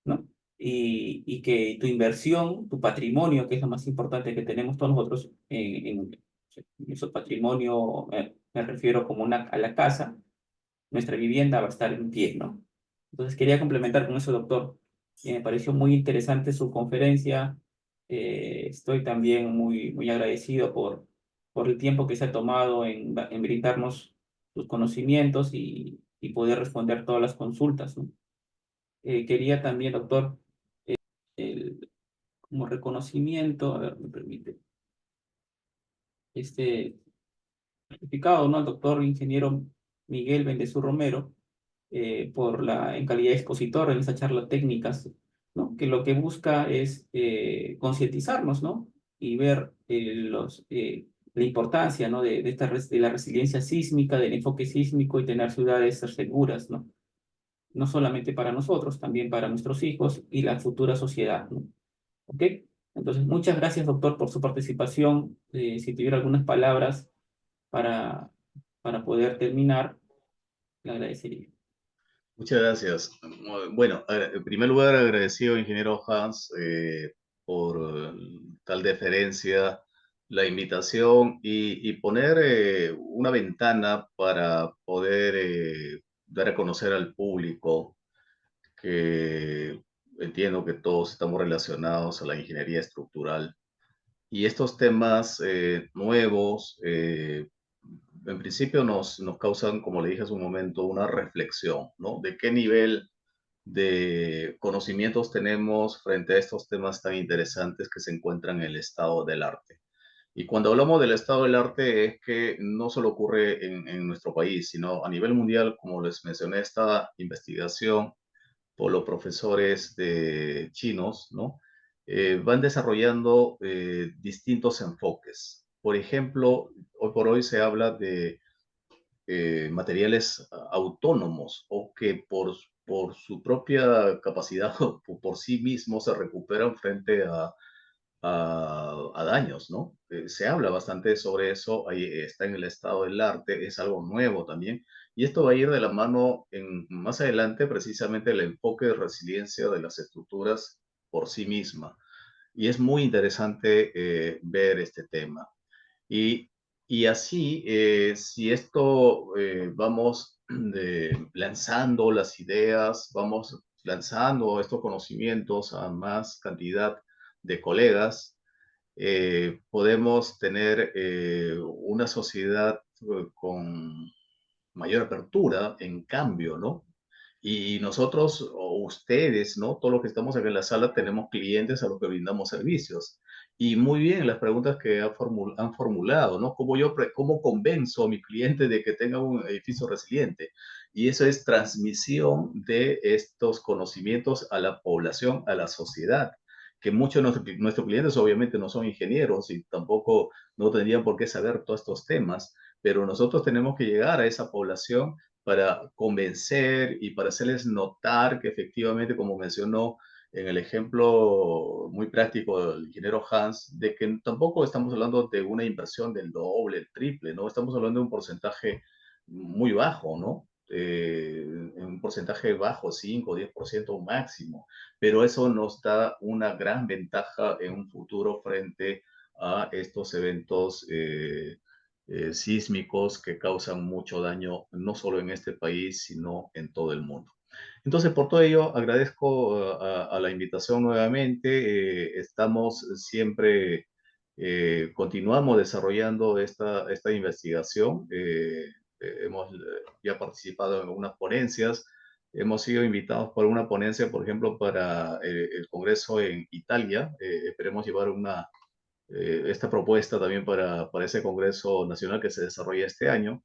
[SPEAKER 1] ¿no? Y que tu inversión, tu patrimonio, que es lo más importante que tenemos todos nosotros en nuestro patrimonio, me refiero como a la casa, nuestra vivienda va a estar en pie, ¿no? Entonces quería complementar con eso, doctor. Me pareció muy interesante su conferencia. Estoy también muy agradecido por el tiempo que se ha tomado en brindarnos sus conocimientos y poder responder todas las consultas, ¿no? Quería también, doctor, como reconocimiento, a ver, me permite, este certificado, ¿no? Al doctor ingeniero Miguel Bendezú Romero, en calidad de expositor en esa charla técnicas, ¿no? Que lo que busca es concientizarnos, ¿no? Y ver la importancia, ¿no? De la resiliencia sísmica, del enfoque sísmico y tener ciudades seguras, ¿no? No solamente para nosotros, también para nuestros hijos y la futura sociedad, ¿no? ¿Ok? Entonces, muchas gracias, doctor, por su participación. Si tuviera algunas palabras para, para poder terminar, le agradecería.
[SPEAKER 2] Muchas gracias. Bueno, en primer lugar, agradecido, ingeniero Hans, por tal deferencia, la invitación y poner una ventana para poder dar a conocer al público que entiendo que todos estamos relacionados a la ingeniería estructural y estos temas nuevos, en principio nos causan, como le dije hace un momento, una reflexión, ¿no? ¿De qué nivel de conocimientos tenemos frente a estos temas tan interesantes que se encuentran en el estado del arte? Y cuando hablamos del estado del arte es que no solo ocurre en nuestro país, sino a nivel mundial, como les mencioné, esta investigación por los profesores de chinos, ¿no? Van desarrollando distintos enfoques. Por ejemplo, hoy por hoy se habla de materiales autónomos o que por su propia capacidad o por sí mismos se recuperan frente a daños, ¿no? Se habla bastante sobre eso, ahí está en el estado del arte, es algo nuevo también, y esto va a ir de la mano más adelante precisamente el enfoque de resiliencia de las estructuras por sí misma. Y es muy interesante ver este tema. Y, y así, si esto vamos lanzando las ideas, vamos lanzando estos conocimientos a más cantidad de colegas, podemos tener una sociedad con mayor apertura en cambio, ¿no? Y nosotros o ustedes, ¿no? Todos los que estamos aquí en la sala tenemos clientes a los que brindamos servicios. Y muy bien las preguntas que han formulado, ¿no? ¿Cómo convenzo a mi cliente de que tenga un edificio resiliente? Y eso es transmisión de estos conocimientos a la población, a la sociedad, que muchos de nuestros clientes obviamente no son ingenieros y tampoco no tendrían por qué saber todos estos temas, pero nosotros tenemos que llegar a esa población para convencer y para hacerles notar que efectivamente, como mencionó en el ejemplo muy práctico del ingeniero Hans, de que tampoco estamos hablando de una inversión del doble, el triple, ¿no? Estamos hablando de un porcentaje muy bajo, ¿no? Un porcentaje bajo, 5 o 10% máximo, pero eso nos da una gran ventaja en un futuro frente a estos eventos sísmicos que causan mucho daño, no solo en este país, sino en todo el mundo. Entonces, por todo ello, agradezco a la invitación nuevamente. Estamos siempre, continuamos desarrollando esta investigación. Hemos ya participado en algunas ponencias. Hemos sido invitados por una ponencia, por ejemplo, para el Congreso en Italia. Esperemos llevar esta propuesta también para ese Congreso Nacional que se desarrolla este año.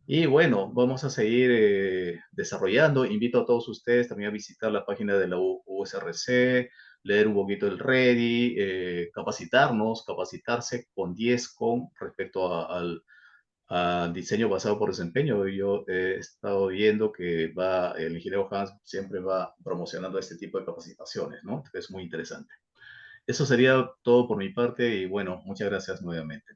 [SPEAKER 2] Y bueno, vamos a seguir desarrollando. Invito a todos ustedes también a visitar la página de la USRC, leer un poquito el Ready, capacitarse con 10 con respecto a diseño basado por desempeño. Yo he estado viendo que el ingeniero Hans siempre va promocionando este tipo de capacitaciones, ¿no? Es muy interesante. Eso sería todo por mi parte y bueno, muchas gracias nuevamente.